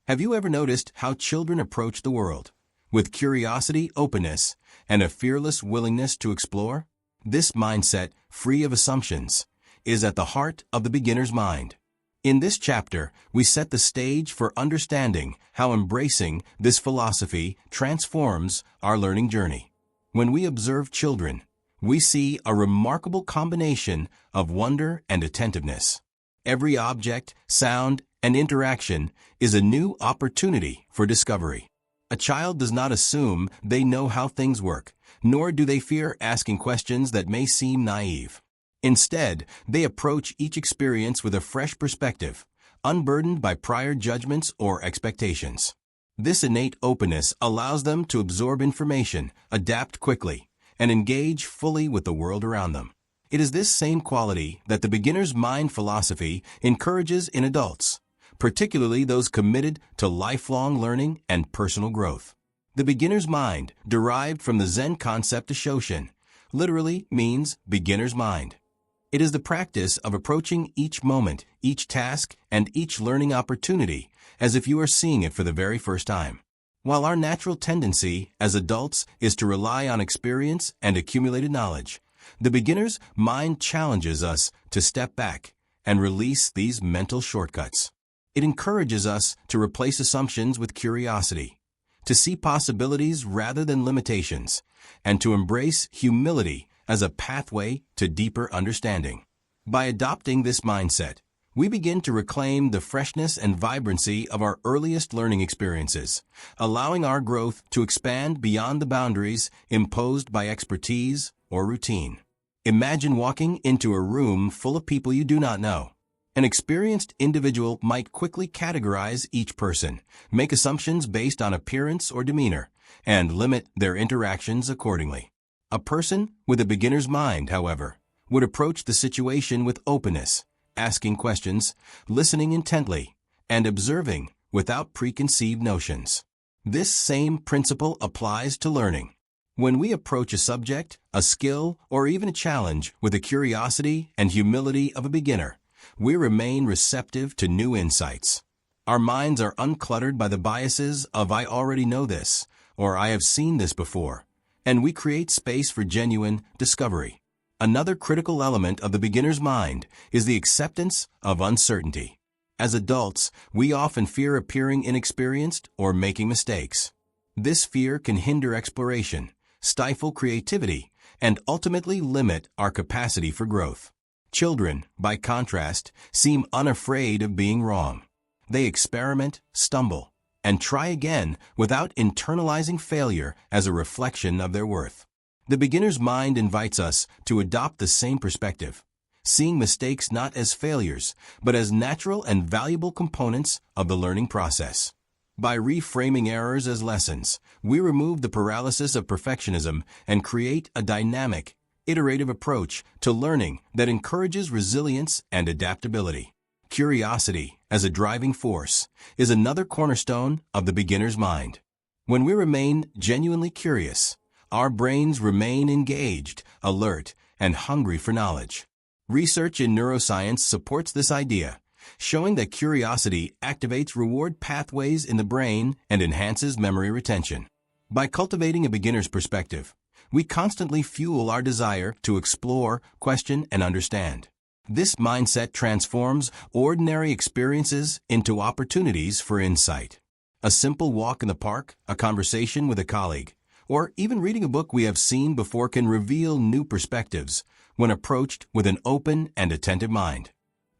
Have you ever noticed how children approach the world? With curiosity, openness, and a fearless willingness to explore? This mindset, free of assumptions, is at the heart of the beginner's mind. In this chapter, we set the stage for understanding how embracing this philosophy transforms our learning journey. When we observe children, we see a remarkable combination of wonder and attentiveness. Every object, sound, and interaction is a new opportunity for discovery. A child does not assume they know how things work, nor do they fear asking questions that may seem naive. Instead, they approach each experience with a fresh perspective, unburdened by prior judgments or expectations. This innate openness allows them to absorb information, adapt quickly, and engage fully with the world around them. It is this same quality that the beginner's mind philosophy encourages in adults, particularly those committed to lifelong learning and personal growth. The beginner's mind, derived from the Zen concept of Shoshin, literally means beginner's mind. It is the practice of approaching each moment, each task, and each learning opportunity as if you are seeing it for the very first time. While our natural tendency as adults is to rely on experience and accumulated knowledge, the beginner's mind challenges us to step back and release these mental shortcuts. It encourages us to replace assumptions with curiosity, to see possibilities rather than limitations, and to embrace humility as a pathway to deeper understanding. By adopting this mindset, we begin to reclaim the freshness and vibrancy of our earliest learning experiences, allowing our growth to expand beyond the boundaries imposed by expertise or routine. Imagine walking into a room full of people you do not know. An experienced individual might quickly categorize each person, make assumptions based on appearance or demeanor, and limit their interactions accordingly. A person with a beginner's mind, however, would approach the situation with openness, asking questions, listening intently, and observing without preconceived notions. This same principle applies to learning. When we approach a subject, a skill, or even a challenge with the curiosity and humility of a beginner, we remain receptive to new insights. Our minds are uncluttered by the biases of "I already know this" or "I have seen this before," and we create space for genuine discovery. Another critical element of the beginner's mind is the acceptance of uncertainty. As adults, we often fear appearing inexperienced or making mistakes. This fear can hinder exploration, stifle creativity, and ultimately limit our capacity for growth. Children, by contrast, seem unafraid of being wrong. They experiment, stumble, and try again without internalizing failure as a reflection of their worth. The beginner's mind invites us to adopt the same perspective, seeing mistakes not as failures, but as natural and valuable components of the learning process. By reframing errors as lessons, we remove the paralysis of perfectionism and create a dynamic, iterative approach to learning that encourages resilience and adaptability. Curiosity, as a driving force, is another cornerstone of the beginner's mind. When we remain genuinely curious, our brains remain engaged, alert, and hungry for knowledge. Research in neuroscience supports this idea, showing that curiosity activates reward pathways in the brain and enhances memory retention. By cultivating a beginner's perspective, we constantly fuel our desire to explore, question, and understand. This mindset transforms ordinary experiences into opportunities for insight. A simple walk in the park, a conversation with a colleague, or even reading a book we have seen before can reveal new perspectives when approached with an open and attentive mind.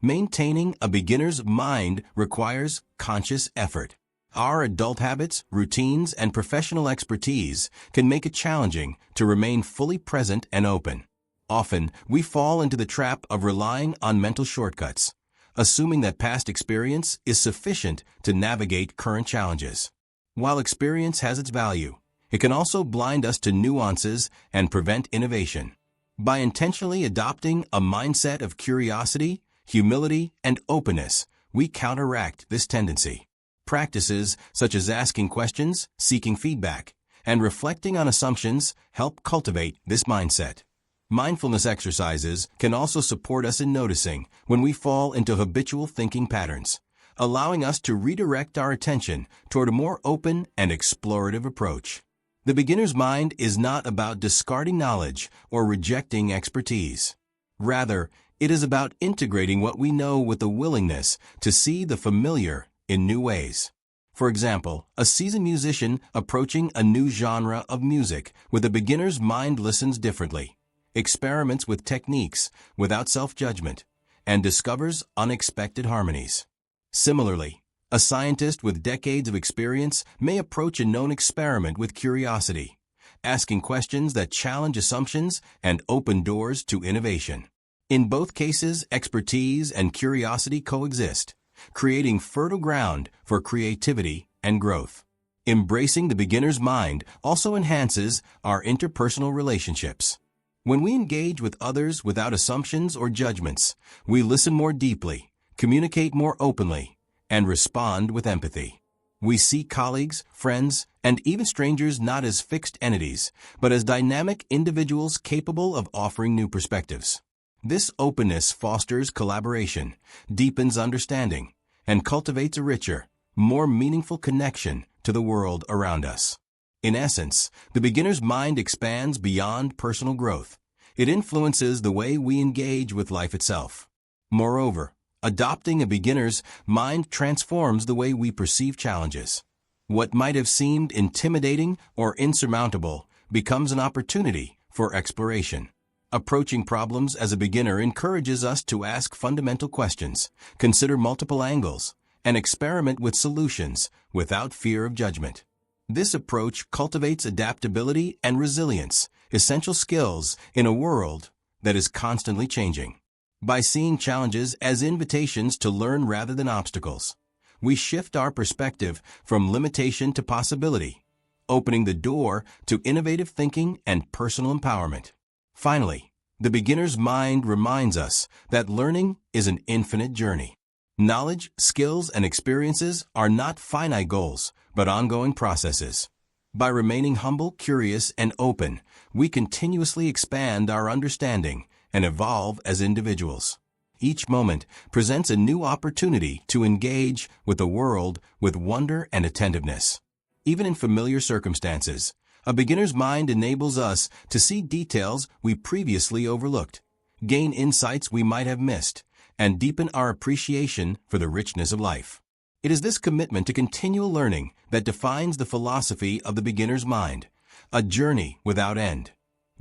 Maintaining a beginner's mind requires conscious effort. Our adult habits, routines, and professional expertise can make it challenging to remain fully present and open. Often, we fall into the trap of relying on mental shortcuts, assuming that past experience is sufficient to navigate current challenges. While experience has its value, it can also blind us to nuances and prevent innovation. By intentionally adopting a mindset of curiosity, humility, and openness, we counteract this tendency. Practices such as asking questions, seeking feedback, and reflecting on assumptions help cultivate this mindset. Mindfulness exercises can also support us in noticing when we fall into habitual thinking patterns, allowing us to redirect our attention toward a more open and explorative approach. The beginner's mind is not about discarding knowledge or rejecting expertise. Rather, it is about integrating what we know with a willingness to see the familiar in new ways. For example, a seasoned musician approaching a new genre of music with a beginner's mind listens differently, experiments with techniques without self-judgment, and discovers unexpected harmonies. Similarly, a scientist with decades of experience may approach a known experiment with curiosity, asking questions that challenge assumptions and open doors to innovation. In both cases, expertise and curiosity coexist, creating fertile ground for creativity and growth. Embracing the beginner's mind also enhances our interpersonal relationships. When we engage with others without assumptions or judgments, we listen more deeply, communicate more openly, and respond with empathy. We see colleagues, friends, and even strangers not as fixed entities, but as dynamic individuals capable of offering new perspectives. This openness fosters collaboration, deepens understanding, and cultivates a richer, more meaningful connection to the world around us. In essence, the beginner's mind expands beyond personal growth. It influences the way we engage with life itself. Moreover, adopting a beginner's mind transforms the way we perceive challenges. What might have seemed intimidating or insurmountable becomes an opportunity for exploration. Approaching problems as a beginner encourages us to ask fundamental questions, consider multiple angles, and experiment with solutions without fear of judgment. This approach cultivates adaptability and resilience, essential skills in a world that is constantly changing. By seeing challenges as invitations to learn rather than obstacles, we shift our perspective from limitation to possibility, opening the door to innovative thinking and personal empowerment. Finally, the beginner's mind reminds us that learning is an infinite journey. Knowledge, skills, and experiences are not finite goals, but ongoing processes. By remaining humble, curious, and open, we continuously expand our understanding and evolve as individuals. Each moment presents a new opportunity to engage with the world with wonder and attentiveness. Even in familiar circumstances, a beginner's mind enables us to see details we previously overlooked, gain insights we might have missed, and deepen our appreciation for the richness of life. It is this commitment to continual learning that defines the philosophy of the beginner's mind, a journey without end,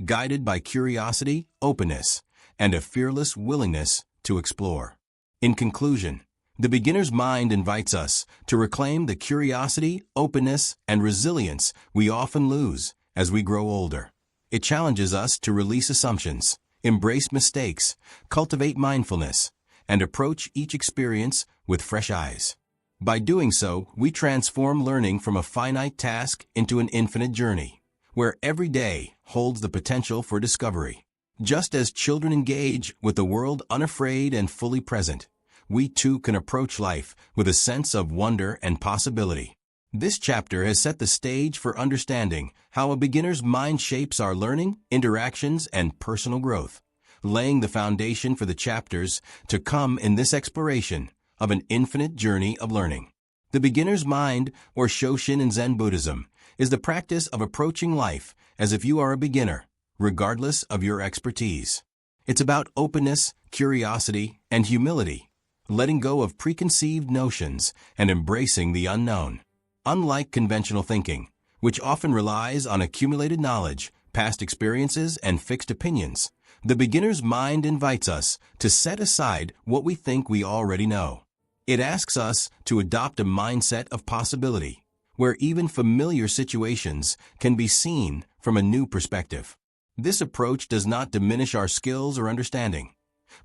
guided by curiosity, openness, and a fearless willingness to explore. In conclusion, the beginner's mind invites us to reclaim the curiosity, openness, and resilience we often lose as we grow older. It challenges us to release assumptions, embrace mistakes, cultivate mindfulness, and approach each experience with fresh eyes. By doing so, we transform learning from a finite task into an infinite journey, where every day holds the potential for discovery. Just as children engage with the world unafraid and fully present, we too can approach life with a sense of wonder and possibility. This chapter has set the stage for understanding how a beginner's mind shapes our learning, interactions, and personal growth, laying the foundation for the chapters to come in this exploration of an infinite journey of learning. The beginner's mind, or Shoshin in Zen Buddhism, is the practice of approaching life as if you are a beginner, regardless of your expertise. It's about openness, curiosity, and humility, letting go of preconceived notions and embracing the unknown. Unlike conventional thinking, which often relies on accumulated knowledge, past experiences, and fixed opinions, the beginner's mind invites us to set aside what we think we already know. It asks us to adopt a mindset of possibility, where even familiar situations can be seen from a new perspective. This approach does not diminish our skills or understanding.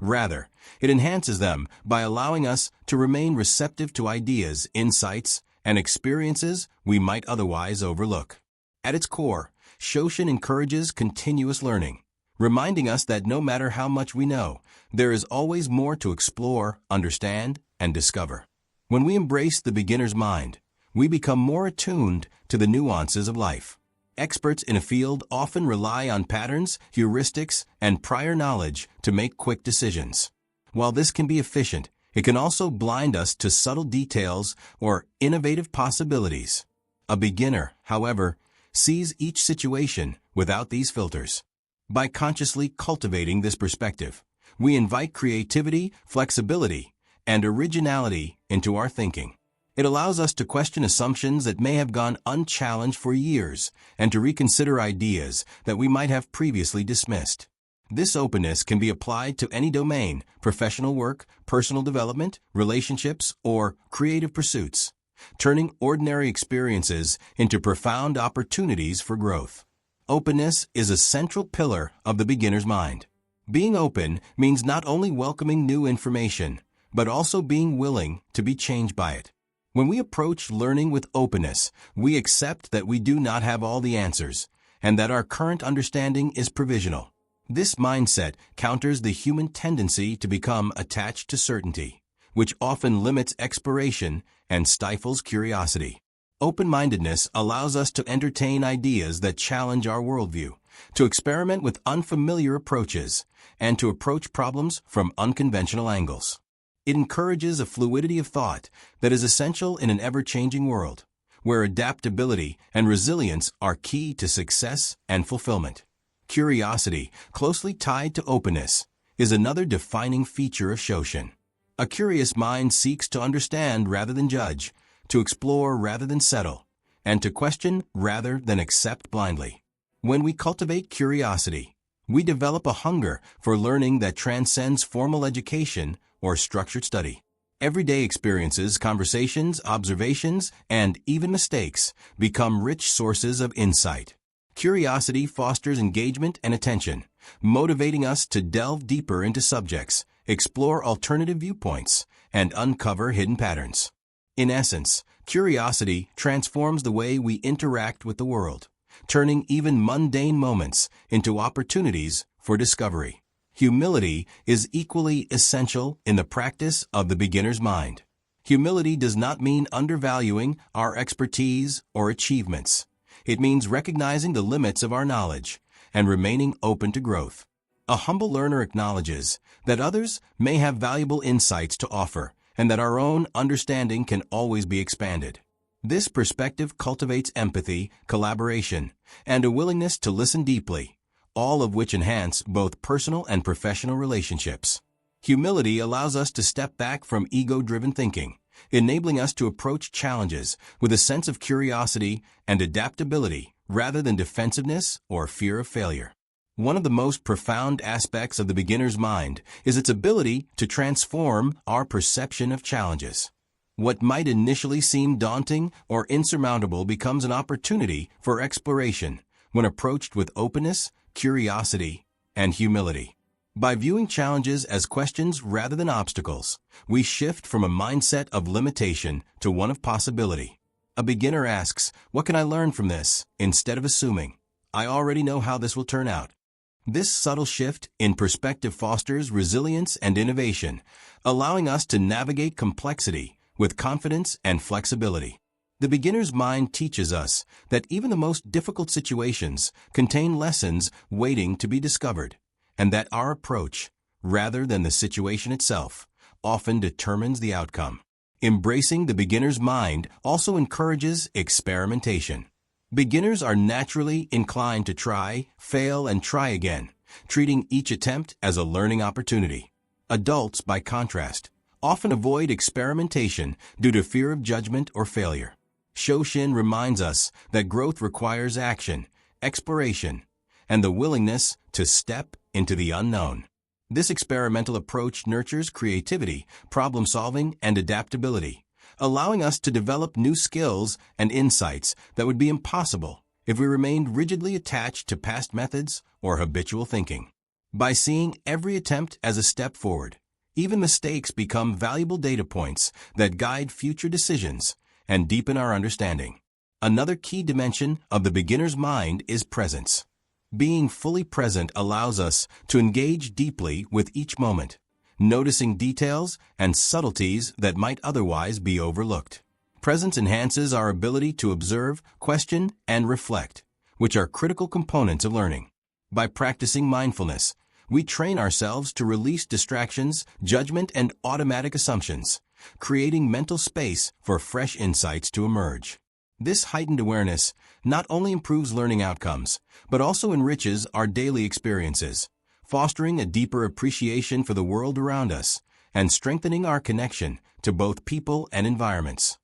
Rather, it enhances them by allowing us to remain receptive to ideas, insights, and experiences we might otherwise overlook. At its core, Shoshin encourages continuous learning, reminding us that no matter how much we know, there is always more to explore, understand, and discover. When we embrace the beginner's mind, we become more attuned to the nuances of life. Experts in a field often rely on patterns, heuristics, and prior knowledge to make quick decisions. While this can be efficient, It can also blind us to subtle details or innovative possibilities. A beginner, however, sees each situation without these filters. By consciously cultivating this perspective, we invite creativity, flexibility, and originality into our thinking. It allows us to question assumptions that may have gone unchallenged for years and to reconsider ideas that we might have previously dismissed. This openness can be applied to any domain: professional work, personal development, relationships, or creative pursuits, turning ordinary experiences into profound opportunities for growth. Openness is a central pillar of the beginner's mind. Being open means not only welcoming new information, but also being willing to be changed by it. When we approach learning with openness, we accept that we do not have all the answers, and that our current understanding is provisional. This mindset counters the human tendency to become attached to certainty, which often limits exploration and stifles curiosity. Open-mindedness allows us to entertain ideas that challenge our worldview, to experiment with unfamiliar approaches, and to approach problems from unconventional angles. It encourages a fluidity of thought that is essential in an ever-changing world, where adaptability and resilience are key to success and fulfillment. Curiosity, closely tied to openness, is another defining feature of Shoshin. A curious mind seeks to understand rather than judge, to explore rather than settle, and to question rather than accept blindly. When we cultivate curiosity, we develop a hunger for learning that transcends formal education or structured study. Everyday experiences, conversations, observations, and even mistakes become rich sources of insight. Curiosity fosters engagement and attention, motivating us to delve deeper into subjects, explore alternative viewpoints, and uncover hidden patterns. In essence, curiosity transforms the way we interact with the world, turning even mundane moments into opportunities for discovery. Humility is equally essential in the practice of the beginner's mind. Humility does not mean undervaluing our expertise or achievements. It means recognizing the limits of our knowledge and remaining open to growth. A humble learner acknowledges that others may have valuable insights to offer and that our own understanding can always be expanded. This perspective cultivates empathy, collaboration, and a willingness to listen deeply, all of which enhance both personal and professional relationships. Humility allows us to step back from ego-driven thinking, enabling us to approach challenges with a sense of curiosity and adaptability rather than defensiveness or fear of failure. One of the most profound aspects of the beginner's mind is its ability to transform our perception of challenges. What might initially seem daunting or insurmountable becomes an opportunity for exploration when approached with openness, curiosity, and humility. By viewing challenges as questions rather than obstacles, we shift from a mindset of limitation to one of possibility. A beginner asks, "What can I learn from this?" instead of assuming, "I already know how this will turn out." This subtle shift in perspective fosters resilience and innovation, allowing us to navigate complexity with confidence and flexibility. The beginner's mind teaches us that even the most difficult situations contain lessons waiting to be discovered, and that our approach, rather than the situation itself, often determines the outcome. Embracing the beginner's mind also encourages experimentation. Beginners are naturally inclined to try, fail, and try again, treating each attempt as a learning opportunity. Adults, by contrast, often avoid experimentation due to fear of judgment or failure. Shoshin reminds us that growth requires action, exploration, and the willingness to step into the unknown. This experimental approach nurtures creativity, problem-solving, and adaptability, allowing us to develop new skills and insights that would be impossible if we remained rigidly attached to past methods or habitual thinking. By seeing every attempt as a step forward, even mistakes become valuable data points that guide future decisions and deepen our understanding. Another key dimension of the beginner's mind is presence. Being fully present allows us to engage deeply with each moment, noticing details and subtleties that might otherwise be overlooked. Presence enhances our ability to observe, question, and reflect, which are critical components of learning. By practicing mindfulness, We train ourselves to release distractions, judgment, and automatic assumptions, creating mental space for fresh insights to emerge. This heightened awareness not only improves learning outcomes, but also enriches our daily experiences, fostering a deeper appreciation for the world around us and strengthening our connection to both people and environments.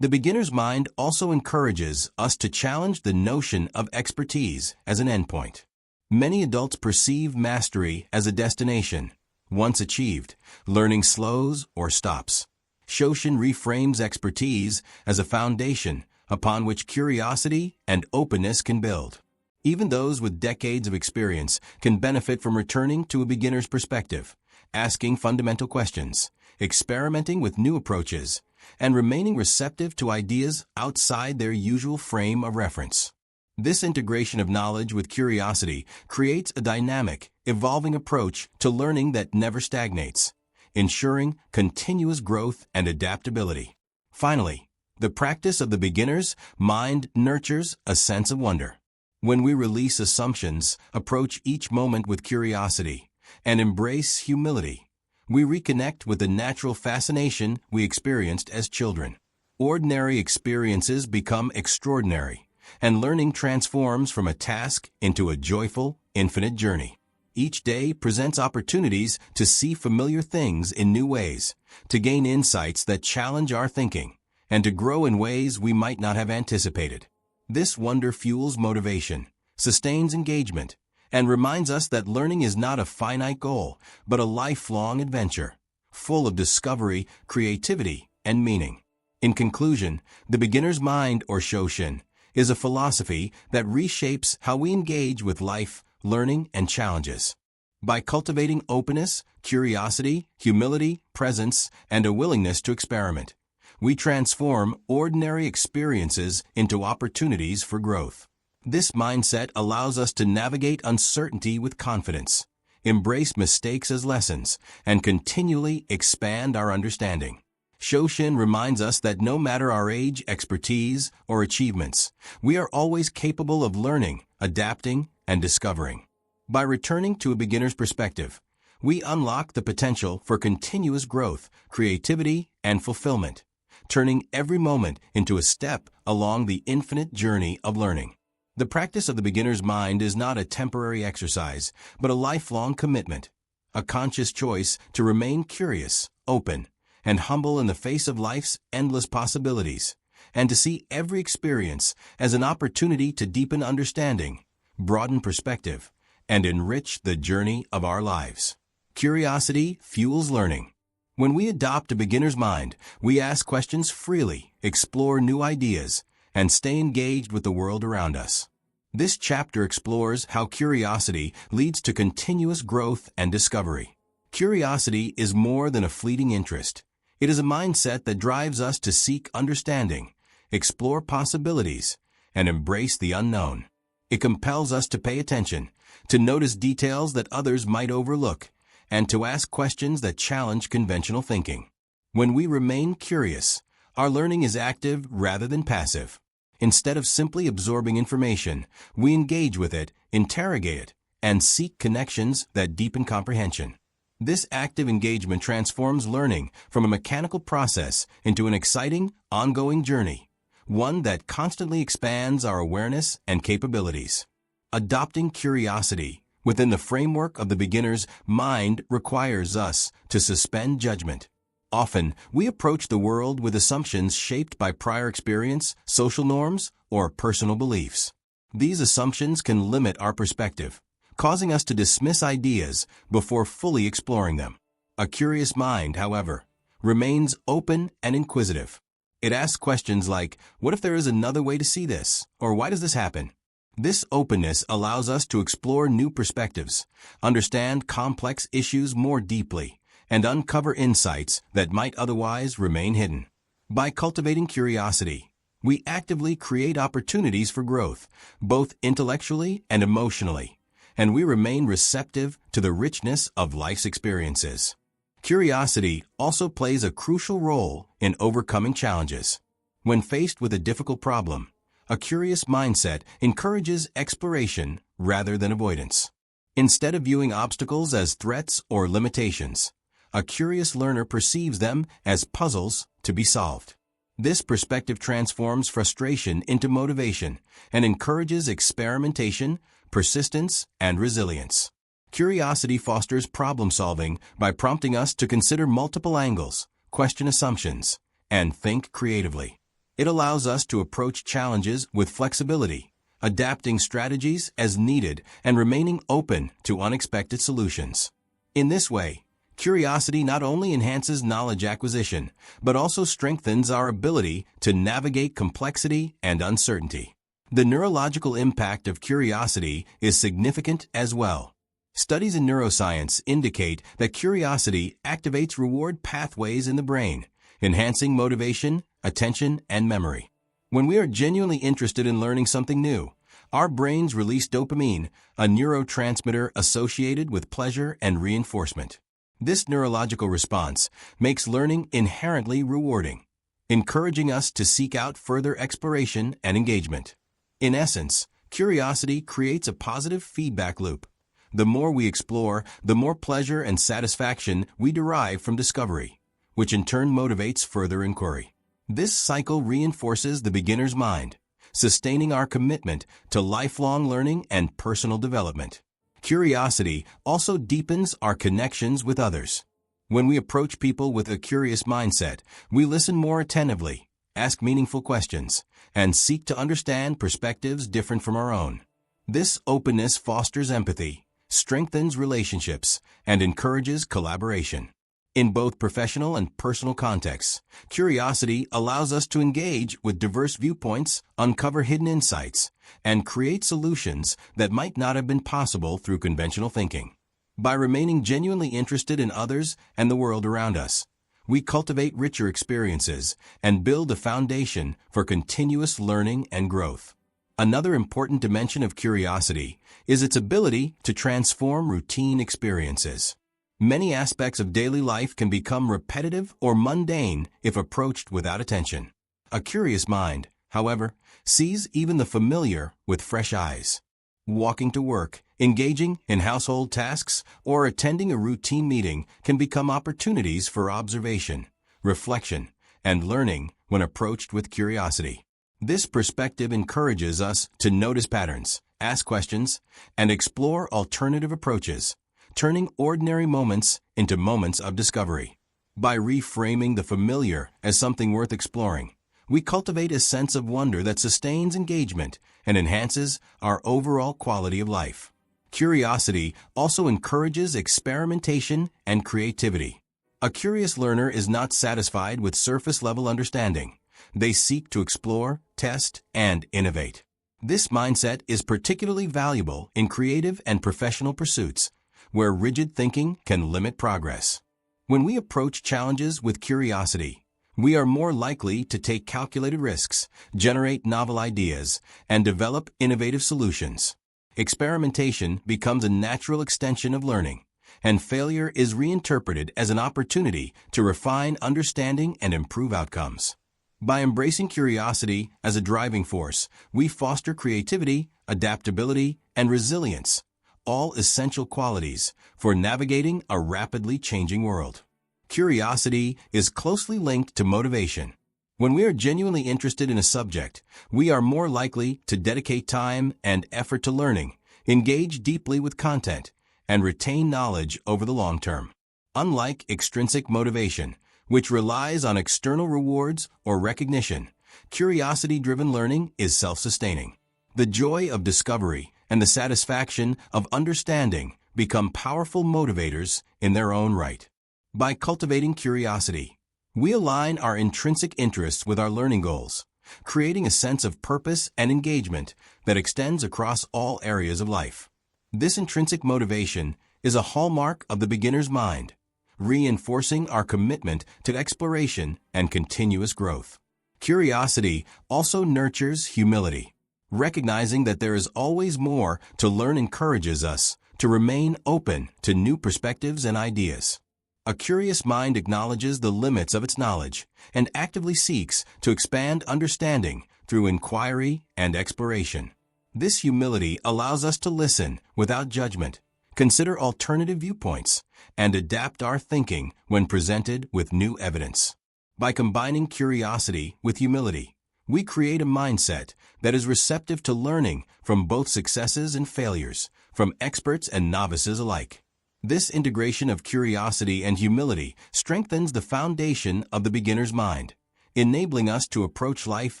The beginner's mind also encourages us to challenge the notion of expertise as an endpoint. Many adults perceive mastery as a destination. Once achieved, learning slows or stops. Shoshin reframes expertise as a foundation upon which curiosity and openness can build. Even those with decades of experience can benefit from returning to a beginner's perspective, asking fundamental questions, experimenting with new approaches, and remaining receptive to ideas outside their usual frame of reference. This integration of knowledge with curiosity creates a dynamic, evolving approach to learning that never stagnates, ensuring continuous growth and adaptability. Finally, the practice of the beginner's mind nurtures a sense of wonder. When we release assumptions, approach each moment with curiosity, and embrace humility, we reconnect with the natural fascination we experienced as children. Ordinary experiences become extraordinary, and learning transforms from a task into a joyful, infinite journey. Each day presents opportunities to see familiar things in new ways, to gain insights that challenge our thinking, and to grow in ways we might not have anticipated. This wonder fuels motivation, sustains engagement, and reminds us that learning is not a finite goal, but a lifelong adventure, full of discovery, creativity, and meaning. In conclusion, the beginner's mind, or Shoshin, is a philosophy that reshapes how we engage with life, learning, and challenges. By cultivating openness, curiosity, humility, presence, and a willingness to experiment, we transform ordinary experiences into opportunities for growth. This mindset allows us to navigate uncertainty with confidence, embrace mistakes as lessons, and continually expand our understanding. Shoshin reminds us that no matter our age, expertise, or achievements, we are always capable of learning, adapting, and discovering. By returning to a beginner's perspective, we unlock the potential for continuous growth, creativity, and fulfillment, turning every moment into a step along the infinite journey of learning. The practice of the beginner's mind is not a temporary exercise, but a lifelong commitment, a conscious choice to remain curious, open, and humble in the face of life's endless possibilities, and to see every experience as an opportunity to deepen understanding, broaden perspective, and enrich the journey of our lives. Curiosity fuels learning. When we adopt a beginner's mind, we ask questions freely, explore new ideas, and stay engaged with the world around us. This chapter explores how curiosity leads to continuous growth and discovery. Curiosity is more than a fleeting interest. It is a mindset that drives us to seek understanding, explore possibilities, and embrace the unknown. It compels us to pay attention, to notice details that others might overlook, and to ask questions that challenge conventional thinking. When we remain curious, our learning is active rather than passive. Instead of simply absorbing information, we engage with it, interrogate it, and seek connections that deepen comprehension. This active engagement transforms learning from a mechanical process into an exciting, ongoing journey, one that constantly expands our awareness and capabilities. Adopting curiosity within the framework of the beginner's mind requires us to suspend judgment. Often, we approach the world with assumptions shaped by prior experience, social norms, or personal beliefs. These assumptions can limit our perspective, causing us to dismiss ideas before fully exploring them. A curious mind, however, remains open and inquisitive. It asks questions like, what if there is another way to see this? Or why does this happen? This openness allows us to explore new perspectives, understand complex issues more deeply, and uncover insights that might otherwise remain hidden. By cultivating curiosity, we actively create opportunities for growth, both intellectually and emotionally, and we remain receptive to the richness of life's experiences. Curiosity also plays a crucial role in overcoming challenges. When faced with a difficult problem, a curious mindset encourages exploration rather than avoidance. Instead of viewing obstacles as threats or limitations, a curious learner perceives them as puzzles to be solved. This perspective transforms frustration into motivation and encourages experimentation, persistence, and resilience. Curiosity fosters problem-solving by prompting us to consider multiple angles, question assumptions, and think creatively. It allows us to approach challenges with flexibility, adapting strategies as needed and remaining open to unexpected solutions. In this way, curiosity not only enhances knowledge acquisition, but also strengthens our ability to navigate complexity and uncertainty. The neurological impact of curiosity is significant as well. Studies in neuroscience indicate that curiosity activates reward pathways in the brain, enhancing motivation, attention, and memory. When we are genuinely interested in learning something new, our brains release dopamine, a neurotransmitter associated with pleasure and reinforcement. This neurological response makes learning inherently rewarding, encouraging us to seek out further exploration and engagement. In essence, curiosity creates a positive feedback loop. The more we explore, the more pleasure and satisfaction we derive from discovery, which in turn motivates further inquiry. This cycle reinforces the beginner's mind, sustaining our commitment to lifelong learning and personal development. Curiosity also deepens our connections with others. When we approach people with a curious mindset, we listen more attentively, ask meaningful questions, and seek to understand perspectives different from our own. This openness fosters empathy, strengthens relationships, and encourages collaboration. In both professional and personal contexts, curiosity allows us to engage with diverse viewpoints, uncover hidden insights, and create solutions that might not have been possible through conventional thinking. By remaining genuinely interested in others and the world around us, we cultivate richer experiences and build a foundation for continuous learning and growth. Another important dimension of curiosity is its ability to transform routine experiences. Many aspects of daily life can become repetitive or mundane if approached without attention. A curious mind, however, sees even the familiar with fresh eyes. Walking to work, engaging in household tasks, or attending a routine meeting can become opportunities for observation, reflection, and learning when approached with curiosity. This perspective encourages us to notice patterns, ask questions, and explore alternative approaches, turning ordinary moments into moments of discovery. By reframing the familiar as something worth exploring, we cultivate a sense of wonder that sustains engagement and enhances our overall quality of life. Curiosity also encourages experimentation and creativity. A curious learner is not satisfied with surface-level understanding. They seek to explore, test, and innovate. This mindset is particularly valuable in creative and professional pursuits, where rigid thinking can limit progress. When we approach challenges with curiosity, we are more likely to take calculated risks, generate novel ideas, and develop innovative solutions. Experimentation becomes a natural extension of learning, and failure is reinterpreted as an opportunity to refine understanding and improve outcomes. By embracing curiosity as a driving force, we foster creativity, adaptability, and resilience, all essential qualities for navigating a rapidly changing world. Curiosity is closely linked to motivation. When we are genuinely interested in a subject, we are more likely to dedicate time and effort to learning, engage deeply with content, and retain knowledge over the long term. Unlike extrinsic motivation, which relies on external rewards or recognition, curiosity-driven learning is self-sustaining. The joy of discovery and the satisfaction of understanding become powerful motivators in their own right. By cultivating curiosity, we align our intrinsic interests with our learning goals, creating a sense of purpose and engagement that extends across all areas of life. This intrinsic motivation is a hallmark of the beginner's mind, reinforcing our commitment to exploration and continuous growth. Curiosity also nurtures humility. Recognizing that there is always more to learn encourages us to remain open to new perspectives and ideas. A curious mind acknowledges the limits of its knowledge and actively seeks to expand understanding through inquiry and exploration. This humility allows us to listen without judgment, consider alternative viewpoints, and adapt our thinking when presented with new evidence. By combining curiosity with humility, we create a mindset that is receptive to learning from both successes and failures, from experts and novices alike. This integration of curiosity and humility strengthens the foundation of the beginner's mind, enabling us to approach life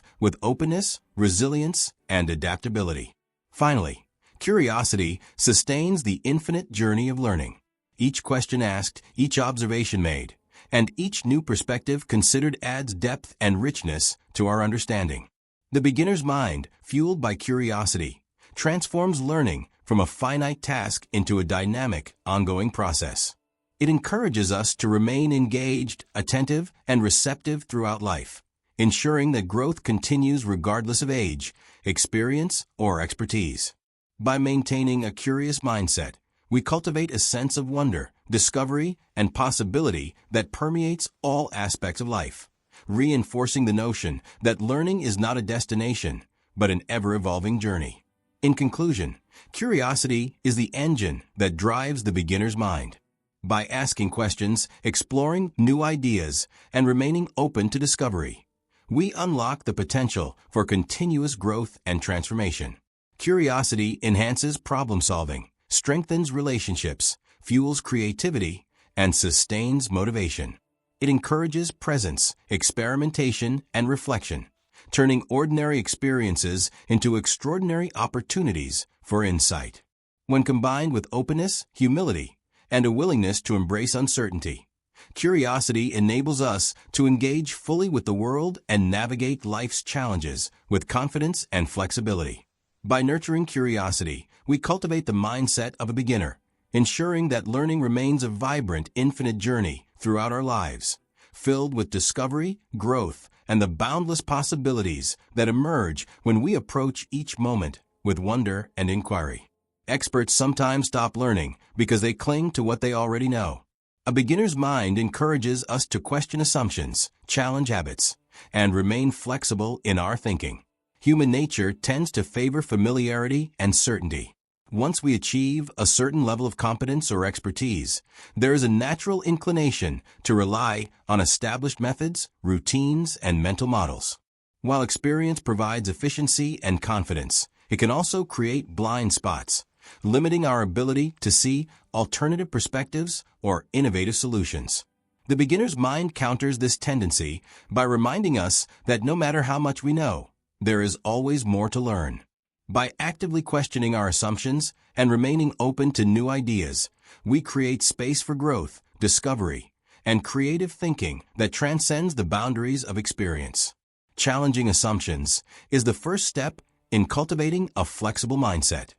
with openness, resilience, and adaptability. Finally, curiosity sustains the infinite journey of learning. Each question asked, each observation made, and each new perspective considered adds depth and richness to our understanding. The beginner's mind, fueled by curiosity, transforms learning from a finite task into a dynamic, ongoing process. It encourages us to remain engaged, attentive, and receptive throughout life, ensuring that growth continues regardless of age, experience, or expertise. By maintaining a curious mindset, we cultivate a sense of wonder, discovery, and possibility that permeates all aspects of life, reinforcing the notion that learning is not a destination, but an ever-evolving journey. In conclusion, curiosity is the engine that drives the beginner's mind. By asking questions, exploring new ideas, and remaining open to discovery, we unlock the potential for continuous growth and transformation. Curiosity enhances problem-solving, strengthens relationships, fuels creativity, and sustains motivation. It encourages presence, experimentation, and reflection, turning ordinary experiences into extraordinary opportunities for insight. When combined with openness, humility, and a willingness to embrace uncertainty, curiosity enables us to engage fully with the world and navigate life's challenges with confidence and flexibility. By nurturing curiosity, we cultivate the mindset of a beginner, ensuring that learning remains a vibrant, infinite journey throughout our lives, filled with discovery, growth, and the boundless possibilities that emerge when we approach each moment with wonder and inquiry. Experts sometimes stop learning because they cling to what they already know. A beginner's mind encourages us to question assumptions, challenge habits, and remain flexible in our thinking. Human nature tends to favor familiarity and certainty. Once we achieve a certain level of competence or expertise, there is a natural inclination to rely on established methods, routines, and mental models. While experience provides efficiency and confidence, it can also create blind spots, limiting our ability to see alternative perspectives or innovative solutions. The beginner's mind counters this tendency by reminding us that no matter how much we know, there is always more to learn. By actively questioning our assumptions and remaining open to new ideas, we create space for growth, discovery, and creative thinking that transcends the boundaries of experience. Challenging assumptions is the first step in cultivating a flexible mindset.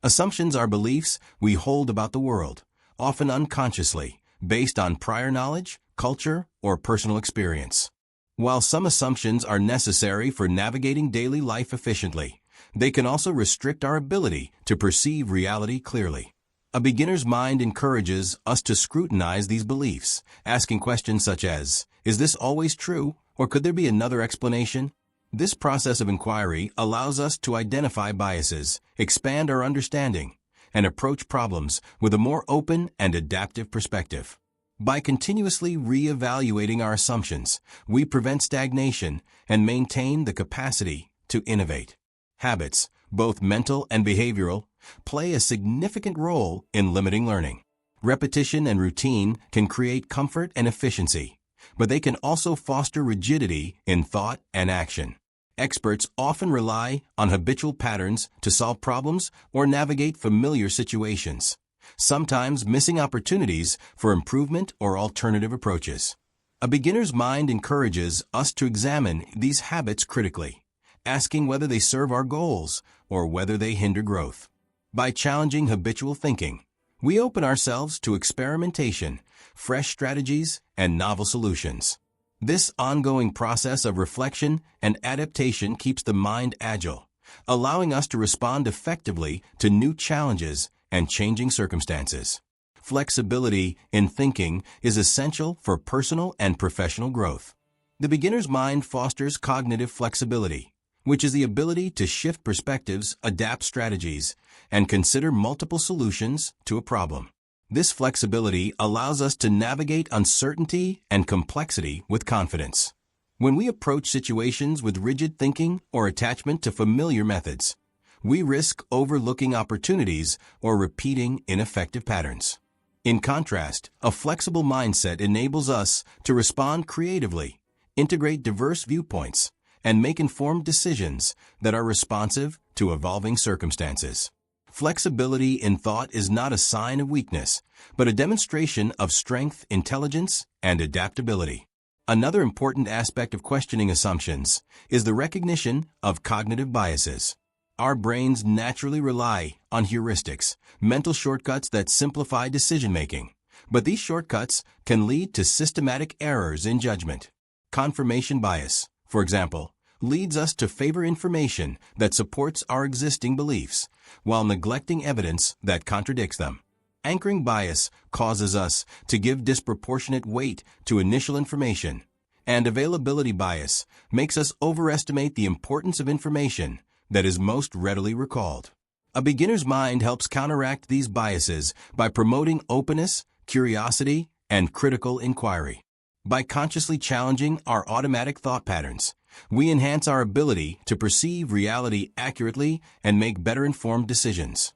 Assumptions are beliefs we hold about the world, often unconsciously, based on prior knowledge, culture, or personal experience. While some assumptions are necessary for navigating daily life efficiently, they can also restrict our ability to perceive reality clearly. A beginner's mind encourages us to scrutinize these beliefs, asking questions such as, is this always true, or could there be another explanation? This process of inquiry allows us to identify biases, expand our understanding, and approach problems with a more open and adaptive perspective. By continuously re-evaluating our assumptions, we prevent stagnation and maintain the capacity to innovate. Habits, both mental and behavioral, play a significant role in limiting learning. Repetition and routine can create comfort and efficiency, but they can also foster rigidity in thought and action. Experts often rely on habitual patterns to solve problems or navigate familiar situations, sometimes missing opportunities for improvement or alternative approaches. A beginner's mind encourages us to examine these habits critically, asking whether they serve our goals or whether they hinder growth. By challenging habitual thinking, we open ourselves to experimentation, fresh strategies, and novel solutions. This ongoing process of reflection and adaptation keeps the mind agile, allowing us to respond effectively to new challenges and changing circumstances. Flexibility in thinking is essential for personal and professional growth. The beginner's mind fosters cognitive flexibility, which is the ability to shift perspectives, adapt strategies, and consider multiple solutions to a problem. This flexibility allows us to navigate uncertainty and complexity with confidence. When we approach situations with rigid thinking or attachment to familiar methods, we risk overlooking opportunities or repeating ineffective patterns. In contrast, a flexible mindset enables us to respond creatively, integrate diverse viewpoints, and make informed decisions that are responsive to evolving circumstances. Flexibility in thought is not a sign of weakness, but a demonstration of strength, intelligence, and adaptability. Another important aspect of questioning assumptions is the recognition of cognitive biases. Our brains naturally rely on heuristics, mental shortcuts that simplify decision-making, but these shortcuts can lead to systematic errors in judgment. Confirmation bias, for example, leads us to favor information that supports our existing beliefs, while neglecting evidence that contradicts them. Anchoring bias causes us to give disproportionate weight to initial information, and availability bias makes us overestimate the importance of information that is most readily recalled. A beginner's mind helps counteract these biases by promoting openness, curiosity, and critical inquiry. By consciously challenging our automatic thought patterns, we enhance our ability to perceive reality accurately and make better informed decisions.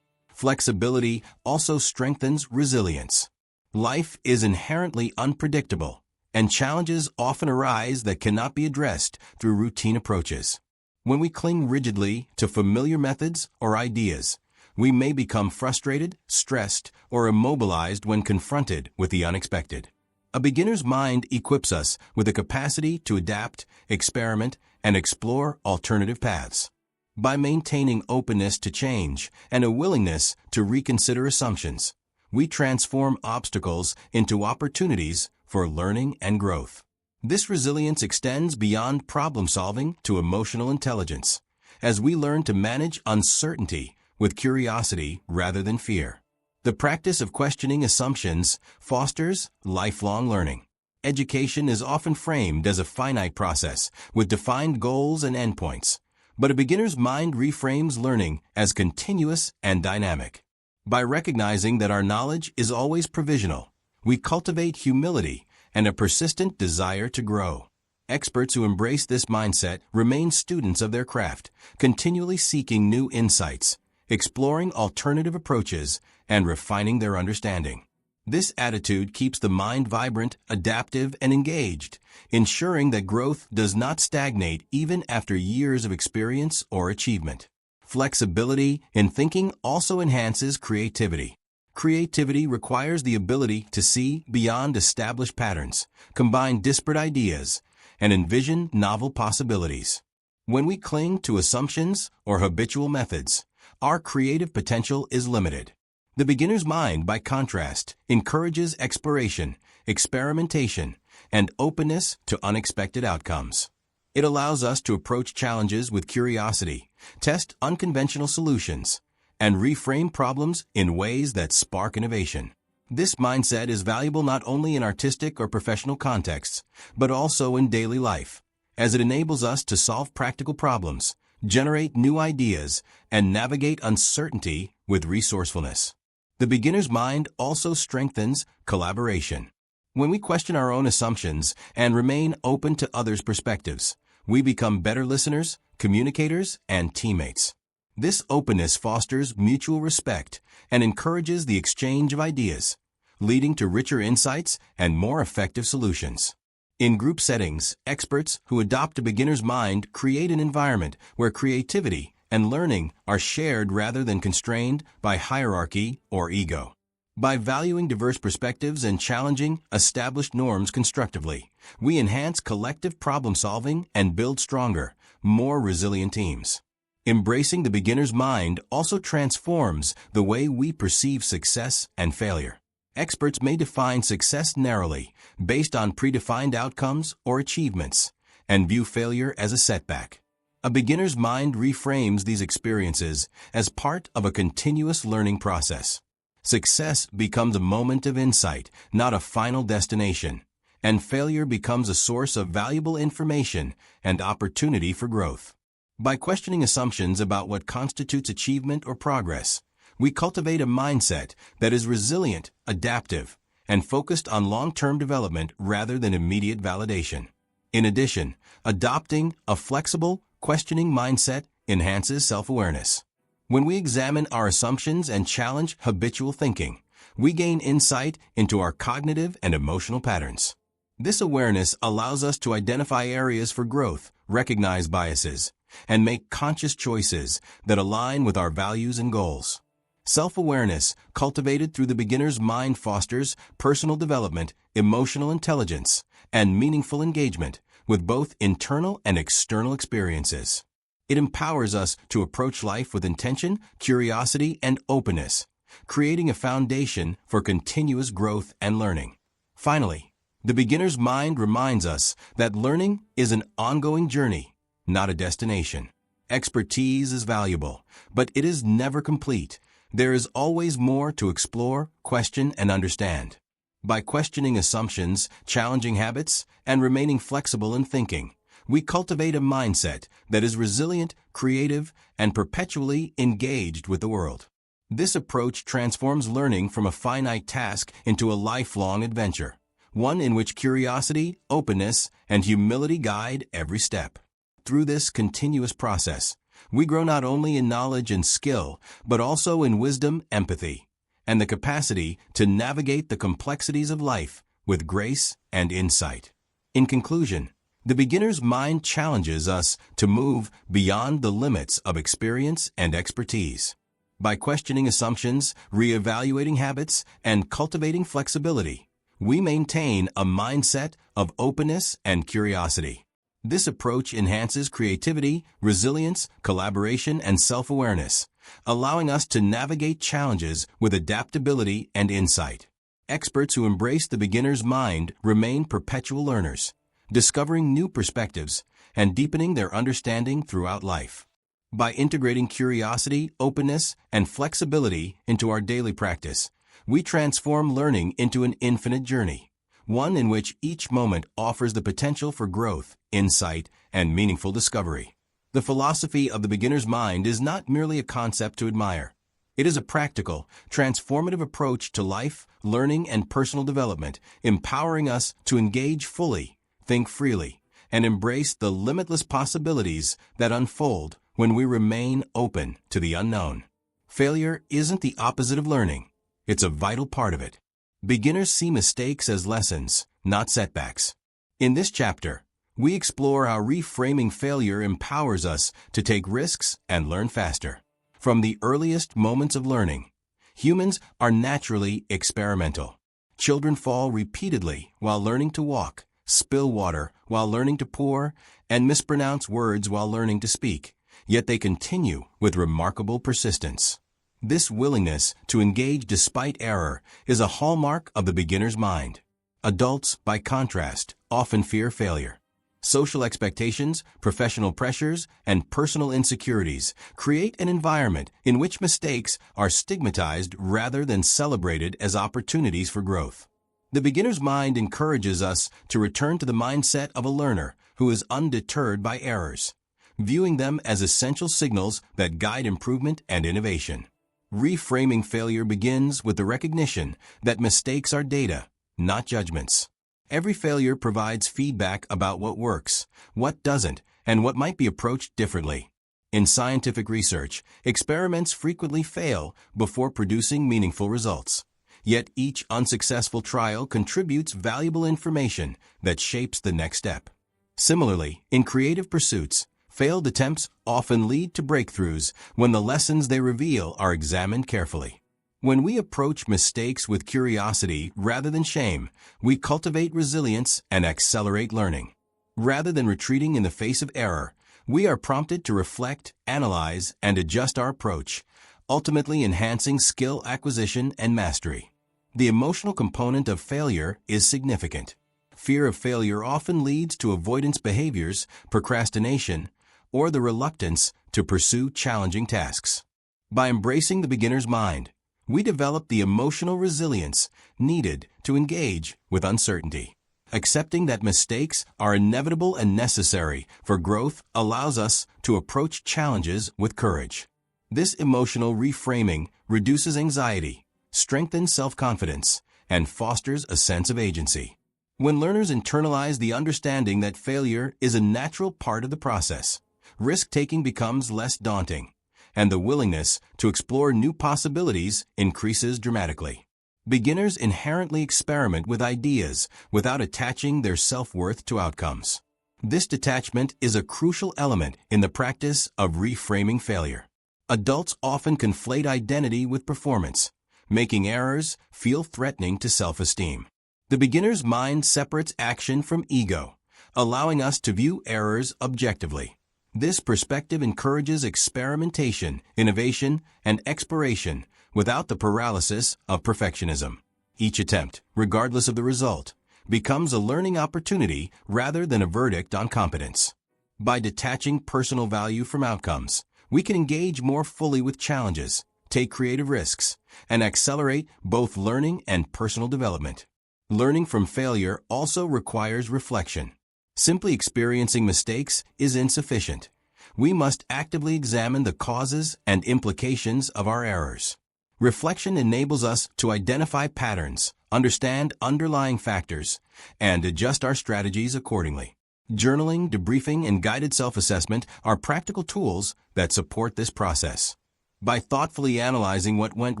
Flexibility also strengthens resilience. Life is inherently unpredictable, and challenges often arise that cannot be addressed through routine approaches. When we cling rigidly to familiar methods or ideas, we may become frustrated, stressed, or immobilized when confronted with the unexpected. A beginner's mind equips us with the capacity to adapt, experiment, and explore alternative paths. By maintaining openness to change and a willingness to reconsider assumptions, we transform obstacles into opportunities for learning and growth. This resilience extends beyond problem-solving to emotional intelligence, as we learn to manage uncertainty with curiosity rather than fear. The practice of questioning assumptions fosters lifelong learning. Education is often framed as a finite process with defined goals and endpoints, but a beginner's mind reframes learning as continuous and dynamic. By recognizing that our knowledge is always provisional, we cultivate humility and a persistent desire to grow. Experts who embrace this mindset remain students of their craft, continually seeking new insights, exploring alternative approaches, and refining their understanding. This attitude keeps the mind vibrant, adaptive, and engaged, ensuring that growth does not stagnate even after years of experience or achievement. Flexibility in thinking also enhances creativity. Creativity requires the ability to see beyond established patterns, combine disparate ideas, and envision novel possibilities. When we cling to assumptions or habitual methods, our creative potential is limited. The beginner's mind, by contrast, encourages exploration, experimentation, and openness to unexpected outcomes. It allows us to approach challenges with curiosity, test unconventional solutions, and reframe problems in ways that spark innovation. This mindset is valuable not only in artistic or professional contexts, but also in daily life, as it enables us to solve practical problems, generate new ideas, and navigate uncertainty with resourcefulness. The beginner's mind also strengthens collaboration. When we question our own assumptions and remain open to others' perspectives, we become better listeners, communicators, and teammates. This openness fosters mutual respect and encourages the exchange of ideas, leading to richer insights and more effective solutions. In group settings, experts who adopt a beginner's mind create an environment where creativity and learning are shared rather than constrained by hierarchy or ego. By valuing diverse perspectives and challenging established norms constructively, we enhance collective problem-solving and build stronger, more resilient teams. Embracing the beginner's mind also transforms the way we perceive success and failure. Experts may define success narrowly, based on predefined outcomes or achievements, and view failure as a setback. A beginner's mind reframes these experiences as part of a continuous learning process. Success becomes a moment of insight, not a final destination, and failure becomes a source of valuable information and opportunity for growth. By questioning assumptions about what constitutes achievement or progress, we cultivate a mindset that is resilient, adaptive, and focused on long-term development rather than immediate validation. In addition, adopting a flexible, questioning mindset enhances self-awareness. When we examine our assumptions and challenge habitual thinking, we gain insight into our cognitive and emotional patterns. This awareness allows us to identify areas for growth, recognize biases, and make conscious choices that align with our values and goals. Self-awareness, cultivated through the beginner's mind, fosters personal development, emotional intelligence, and meaningful engagement with both internal and external experiences. It empowers us to approach life with intention, curiosity, and openness, creating a foundation for continuous growth and learning. Finally, the beginner's mind reminds us that learning is an ongoing journey, not a destination. Expertise is valuable, but it is never complete. There is always more to explore, question, and understand. By questioning assumptions, challenging habits, and remaining flexible in thinking, we cultivate a mindset that is resilient, creative, and perpetually engaged with the world. This approach transforms learning from a finite task into a lifelong adventure, one in which curiosity, openness, and humility guide every step. Through this continuous process, we grow not only in knowledge and skill, but also in wisdom, empathy, and the capacity to navigate the complexities of life with grace and insight. In conclusion, the beginner's mind challenges us to move beyond the limits of experience and expertise. By questioning assumptions, reevaluating habits, and cultivating flexibility, we maintain a mindset of openness and curiosity. This approach enhances creativity, resilience, collaboration, and self-awareness, allowing us to navigate challenges with adaptability and insight. Experts who embrace the beginner's mind remain perpetual learners, discovering new perspectives and deepening their understanding throughout life. By integrating curiosity, openness, and flexibility into our daily practice, we transform learning into an infinite journey, one in which each moment offers the potential for growth, insight, and meaningful discovery. The philosophy of the beginner's mind is not merely a concept to admire. It is a practical, transformative approach to life, learning, and personal development, empowering us to engage fully, think freely, and embrace the limitless possibilities that unfold when we remain open to the unknown. Failure isn't the opposite of learning. It's a vital part of it. Beginners see mistakes as lessons, not setbacks. In this chapter, we explore how reframing failure empowers us to take risks and learn faster. From the earliest moments of learning, humans are naturally experimental. Children fall repeatedly while learning to walk, spill water while learning to pour, and mispronounce words while learning to speak, yet they continue with remarkable persistence. This willingness to engage despite error is a hallmark of the beginner's mind. Adults, by contrast, often fear failure. Social expectations, professional pressures, and personal insecurities create an environment in which mistakes are stigmatized rather than celebrated as opportunities for growth. The beginner's mind encourages us to return to the mindset of a learner who is undeterred by errors, viewing them as essential signals that guide improvement and innovation. Reframing failure begins with the recognition that mistakes are data, not judgments. Every failure provides feedback about what works, what doesn't, and what might be approached differently. In scientific research, experiments frequently fail before producing meaningful results. Yet each unsuccessful trial contributes valuable information that shapes the next step. Similarly, in creative pursuits, failed attempts often lead to breakthroughs when the lessons they reveal are examined carefully. When we approach mistakes with curiosity rather than shame, we cultivate resilience and accelerate learning. Rather than retreating in the face of error, we are prompted to reflect, analyze, and adjust our approach, ultimately enhancing skill acquisition and mastery. The emotional component of failure is significant. Fear of failure often leads to avoidance behaviors, procrastination, or the reluctance to pursue challenging tasks. By embracing the beginner's mind, we develop the emotional resilience needed to engage with uncertainty. Accepting that mistakes are inevitable and necessary for growth allows us to approach challenges with courage. This emotional reframing reduces anxiety, strengthens self-confidence, and fosters a sense of agency. When learners internalize the understanding that failure is a natural part of the process, risk-taking becomes less daunting, and the willingness to explore new possibilities increases dramatically. Beginners inherently experiment with ideas without attaching their self-worth to outcomes. This detachment is a crucial element in the practice of reframing failure. Adults often conflate identity with performance, making errors feel threatening to self-esteem. The beginner's mind separates action from ego, allowing us to view errors objectively. This perspective encourages experimentation, innovation, and exploration without the paralysis of perfectionism. Each attempt, regardless of the result, becomes a learning opportunity rather than a verdict on competence. By detaching personal value from outcomes, we can engage more fully with challenges, take creative risks, and accelerate both learning and personal development. Learning from failure also requires reflection. Simply experiencing mistakes is insufficient. We must actively examine the causes and implications of our errors. Reflection enables us to identify patterns, understand underlying factors, and adjust our strategies accordingly. Journaling, debriefing, and guided self-assessment are practical tools that support this process. By thoughtfully analyzing what went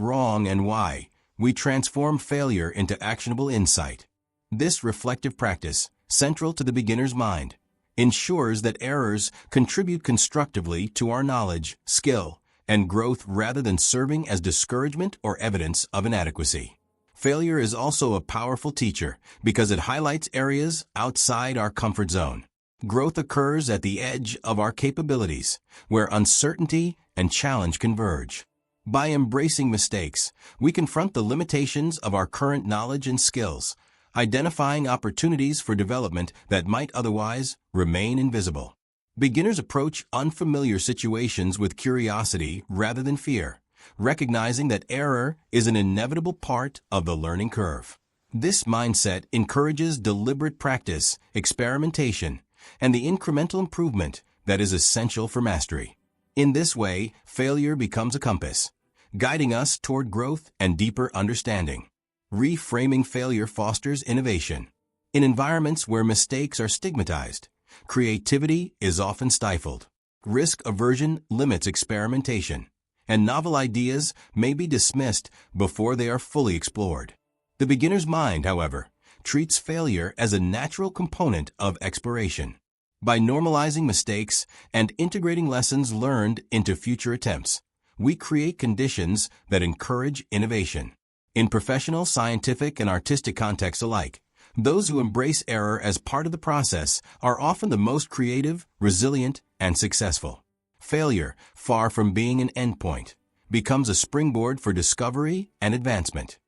wrong and why, we transform failure into actionable insight. This reflective practice, central to the beginner's mind, ensures that errors contribute constructively to our knowledge, skill, and growth rather than serving as discouragement or evidence of inadequacy. Failure is also a powerful teacher because it highlights areas outside our comfort zone. Growth occurs at the edge of our capabilities, where uncertainty and challenge converge. By embracing mistakes, we confront the limitations of our current knowledge and skills, identifying opportunities for development that might otherwise remain invisible. Beginners approach unfamiliar situations with curiosity rather than fear, recognizing that error is an inevitable part of the learning curve. This mindset encourages deliberate practice, experimentation, and the incremental improvement that is essential for mastery. In this way, failure becomes a compass, guiding us toward growth and deeper understanding. Reframing failure fosters innovation. In environments where mistakes are stigmatized, creativity is often stifled. Risk aversion limits experimentation, and novel ideas may be dismissed before they are fully explored. The beginner's mind, however, treats failure as a natural component of exploration. By normalizing mistakes and integrating lessons learned into future attempts, we create conditions that encourage innovation. In professional, scientific, and artistic contexts alike, those who embrace error as part of the process are often the most creative, resilient, and successful. Failure, far from being an endpoint, becomes a springboard for discovery and advancement.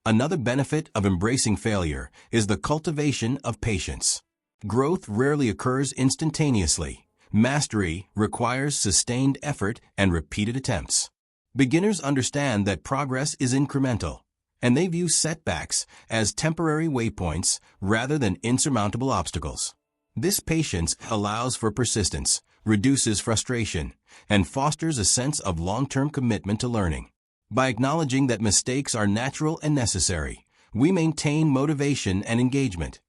Another benefit of embracing failure is the cultivation of patience. Growth rarely occurs instantaneously. Mastery requires sustained effort and repeated attempts. Beginners understand that progress is incremental, and they view setbacks as temporary waypoints rather than insurmountable obstacles. This patience allows for persistence, reduces frustration, and fosters a sense of long-term commitment to learning. By acknowledging that mistakes are natural and necessary, we maintain motivation and engagement,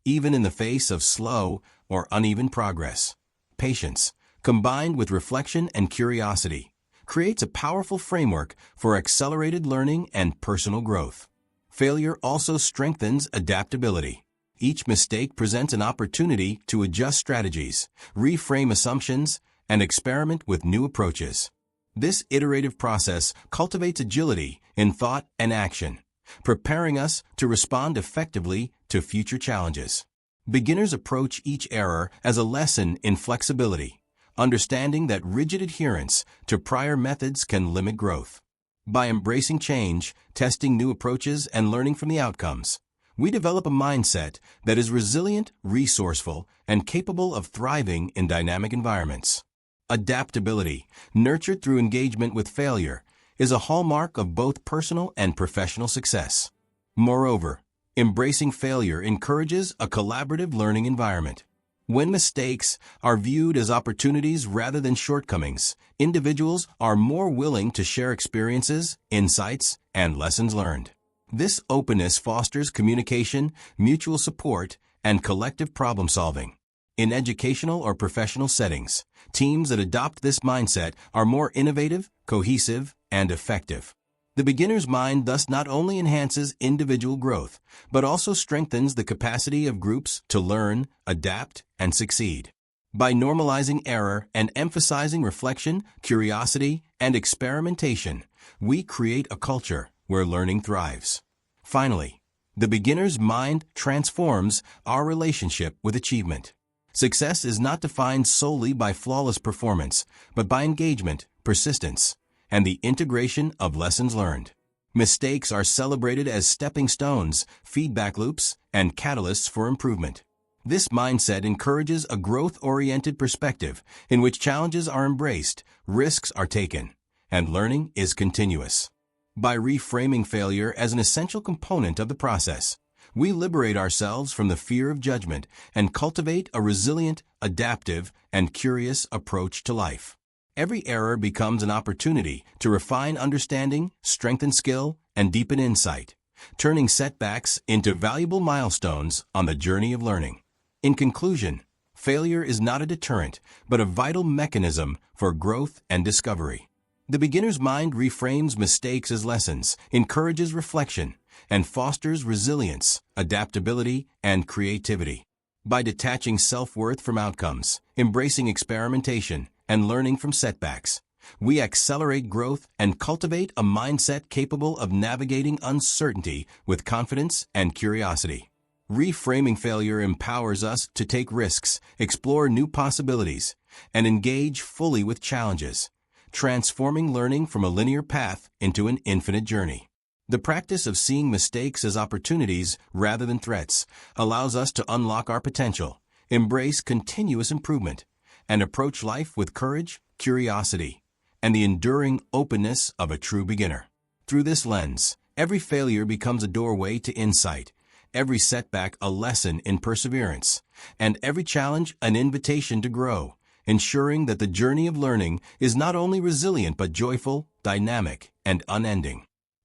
even in the face of slow or uneven progress. Patience, combined with reflection and curiosity, creates a powerful framework for accelerated learning and personal growth. Failure also strengthens adaptability. Each mistake presents an opportunity to adjust strategies, reframe assumptions, and experiment with new approaches. This iterative process cultivates agility in thought and action, preparing us to respond effectively to future challenges. Beginners approach each error as a lesson in flexibility, understanding that rigid adherence to prior methods can limit growth. By embracing change, testing new approaches, and learning from the outcomes, we develop a mindset that is resilient, resourceful, and capable of thriving in dynamic environments. Adaptability, nurtured through engagement with failure, is a hallmark of both personal and professional success. Moreover, Embracing failure encourages a collaborative learning environment. When mistakes are viewed as opportunities rather than shortcomings, individuals are more willing to share experiences, insights, and lessons learned. This openness fosters communication, mutual support, and collective problem-solving. In educational or professional settings, teams that adopt this mindset are more innovative, cohesive, and effective. The beginner's mind thus not only enhances individual growth, but also strengthens the capacity of groups to learn, adapt, and succeed. By normalizing error and emphasizing reflection, curiosity, and experimentation, we create a culture where learning thrives. Finally, the beginner's mind transforms our relationship with achievement. Success is not defined solely by flawless performance, but by engagement, persistence, and the integration of lessons learned. Mistakes are celebrated as stepping stones, feedback loops, and catalysts for improvement. This mindset encourages a growth-oriented perspective in which challenges are embraced, risks are taken, and learning is continuous. By reframing failure as an essential component of the process, we liberate ourselves from the fear of judgment and cultivate a resilient, adaptive, and curious approach to life. Every error becomes an opportunity to refine understanding, strengthen skill, and deepen insight, turning setbacks into valuable milestones on the journey of learning. In conclusion, failure is not a deterrent, but a vital mechanism for growth and discovery. The beginner's mind reframes mistakes as lessons, encourages reflection, and fosters resilience, adaptability, and creativity. By detaching self-worth from outcomes, embracing experimentation, and learning from setbacks, we accelerate growth and cultivate a mindset capable of navigating uncertainty with confidence and curiosity. Reframing failure empowers us to take risks, explore new possibilities, and engage fully with challenges, transforming learning from a linear path into an infinite journey. The practice of seeing mistakes as opportunities rather than threats allows us to unlock our potential, embrace continuous improvement, and approach life with courage, curiosity, and the enduring openness of a true beginner. Through this lens, every failure becomes a doorway to insight, every setback a lesson in perseverance, and every challenge an invitation to grow, ensuring that the journey of learning is not only resilient but joyful, dynamic, and unending.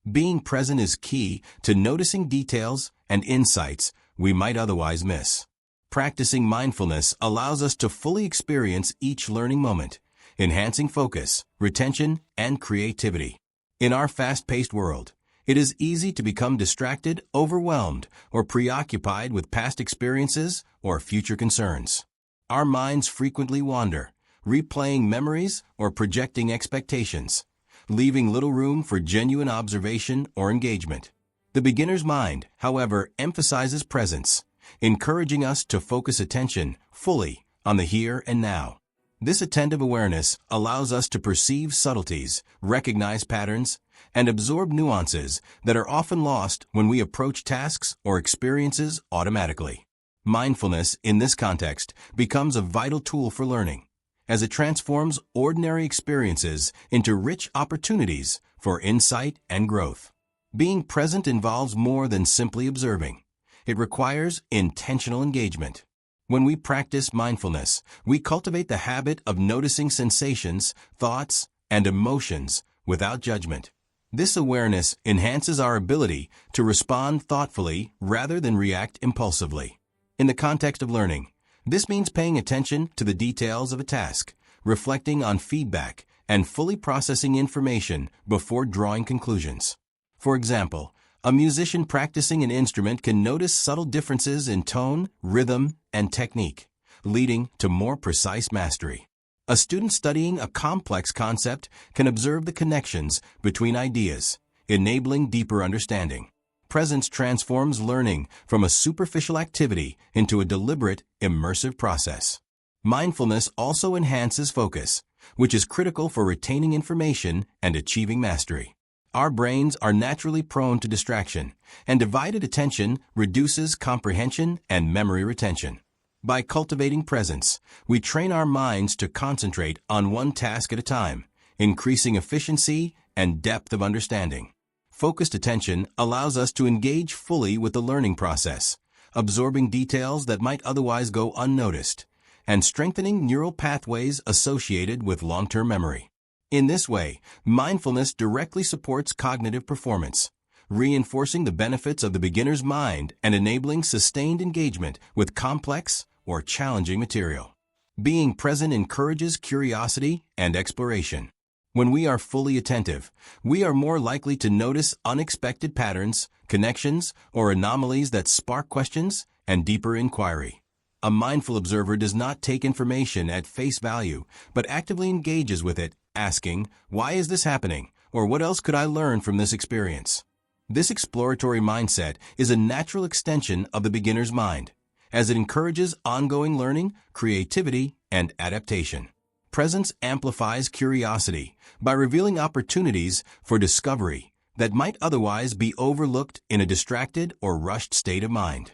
Being present is key to noticing details and insights we might otherwise miss. Practicing mindfulness allows us to fully experience each learning moment, enhancing focus, retention, and creativity. In our fast-paced world, it is easy to become distracted, overwhelmed, or preoccupied with past experiences or future concerns. Our minds frequently wander, replaying memories or projecting expectations, leaving little room for genuine observation or engagement. The beginner's mind, however, emphasizes presence, encouraging us to focus attention fully on the here and now. This attentive awareness allows us to perceive subtleties, recognize patterns, and absorb nuances that are often lost when we approach tasks or experiences automatically. Mindfulness, in this context, becomes a vital tool for learning, as it transforms ordinary experiences into rich opportunities for insight and growth. Being present involves more than simply observing. It requires intentional engagement. When we practice mindfulness, we cultivate the habit of noticing sensations, thoughts, and emotions without judgment. This awareness enhances our ability to respond thoughtfully rather than react impulsively. In the context of learning, this means paying attention to the details of a task, reflecting on feedback, and fully processing information before drawing conclusions. For example, a musician practicing an instrument can notice subtle differences in tone, rhythm, and technique, leading to more precise mastery. A student studying a complex concept can observe the connections between ideas, enabling deeper understanding. Presence transforms learning from a superficial activity into a deliberate, immersive process. Mindfulness also enhances focus, which is critical for retaining information and achieving mastery. Our brains are naturally prone to distraction, and divided attention reduces comprehension and memory retention. By cultivating presence, we train our minds to concentrate on one task at a time, increasing efficiency and depth of understanding. Focused attention allows us to engage fully with the learning process, absorbing details that might otherwise go unnoticed, and strengthening neural pathways associated with long-term memory. In this way, mindfulness directly supports cognitive performance, reinforcing the benefits of the beginner's mind and enabling sustained engagement with complex or challenging material. Being present encourages curiosity and exploration. When we are fully attentive, we are more likely to notice unexpected patterns, connections, or anomalies that spark questions and deeper inquiry. A mindful observer does not take information at face value, but actively engages with it, asking, "Why is this happening?" or "What else could I learn from this experience?" This exploratory mindset is a natural extension of the beginner's mind, as it encourages ongoing learning, creativity, and adaptation. Presence amplifies curiosity by revealing opportunities for discovery that might otherwise be overlooked in a distracted or rushed state of mind.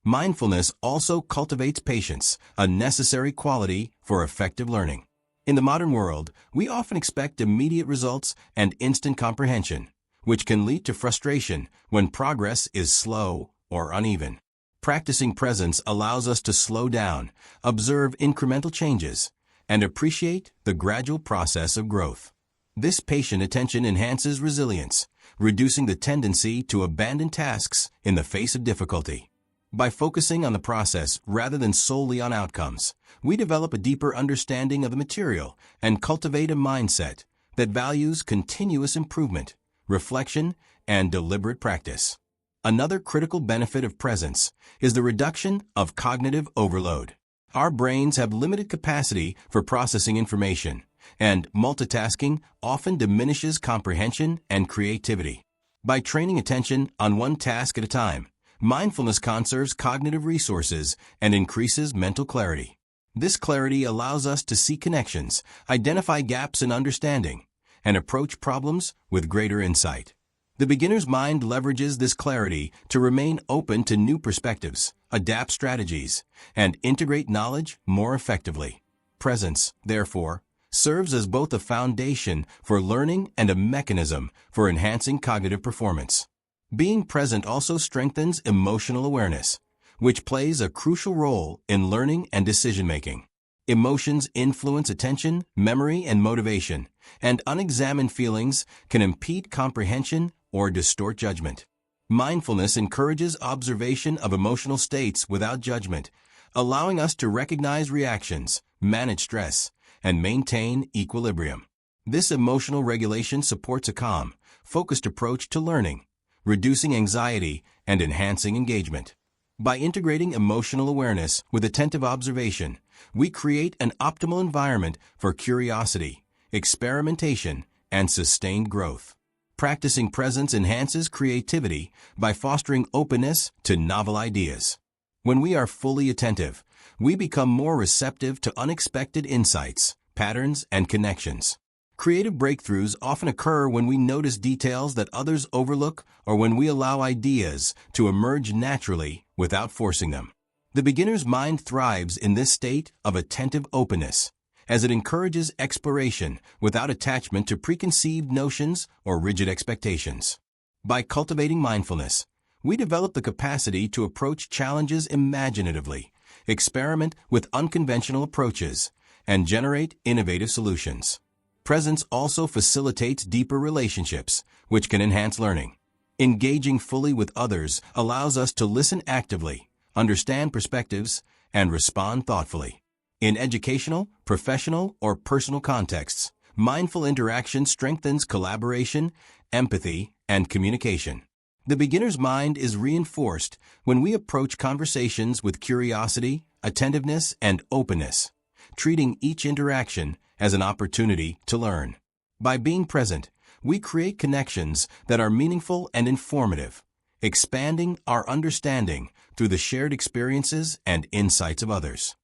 Mindfulness also cultivates patience, a necessary quality for effective learning. In the modern world, we often expect immediate results and instant comprehension, which can lead to frustration when progress is slow or uneven. Practicing presence allows us to slow down, observe incremental changes, and appreciate the gradual process of growth. This patient attention enhances resilience, reducing the tendency to abandon tasks in the face of difficulty. By focusing on the process rather than solely on outcomes, we develop a deeper understanding of the material and cultivate a mindset that values continuous improvement, reflection, and deliberate practice. Another critical benefit of presence is the reduction of cognitive overload. Our brains have limited capacity for processing information, and multitasking often diminishes comprehension and creativity. By training attention on one task at a time, mindfulness conserves cognitive resources and increases mental clarity. This clarity allows us to see connections, identify gaps in understanding, and approach problems with greater insight. The beginner's mind leverages this clarity to remain open to new perspectives, adapt strategies, and integrate knowledge more effectively. Presence, therefore, serves as both a foundation for learning and a mechanism for enhancing cognitive performance. Being present also strengthens emotional awareness, which plays a crucial role in learning and decision-making. Emotions influence attention, memory, and motivation, and unexamined feelings can impede comprehension or distort judgment. Mindfulness encourages observation of emotional states without judgment, allowing us to recognize reactions, manage stress, and maintain equilibrium. This emotional regulation supports a calm, focused approach to learning, reducing anxiety and enhancing engagement. By integrating emotional awareness with attentive observation, we create an optimal environment for curiosity, experimentation, and sustained growth. Practicing presence enhances creativity by fostering openness to novel ideas. When we are fully attentive, we become more receptive to unexpected insights, patterns, and connections. Creative breakthroughs often occur when we notice details that others overlook or when we allow ideas to emerge naturally without forcing them. The beginner's mind thrives in this state of attentive openness, as it encourages exploration without attachment to preconceived notions or rigid expectations. By cultivating mindfulness, we develop the capacity to approach challenges imaginatively, experiment with unconventional approaches, and generate innovative solutions. Presence also facilitates deeper relationships, which can enhance learning. Engaging fully with others allows us to listen actively, understand perspectives, and respond thoughtfully. In educational, professional, or personal contexts, mindful interaction strengthens collaboration, empathy, and communication. The beginner's mind is reinforced when we approach conversations with curiosity, attentiveness, and openness, treating each interaction as an opportunity to learn. By being present, we create connections that are meaningful and informative, expanding our understanding through the shared experiences and insights of others.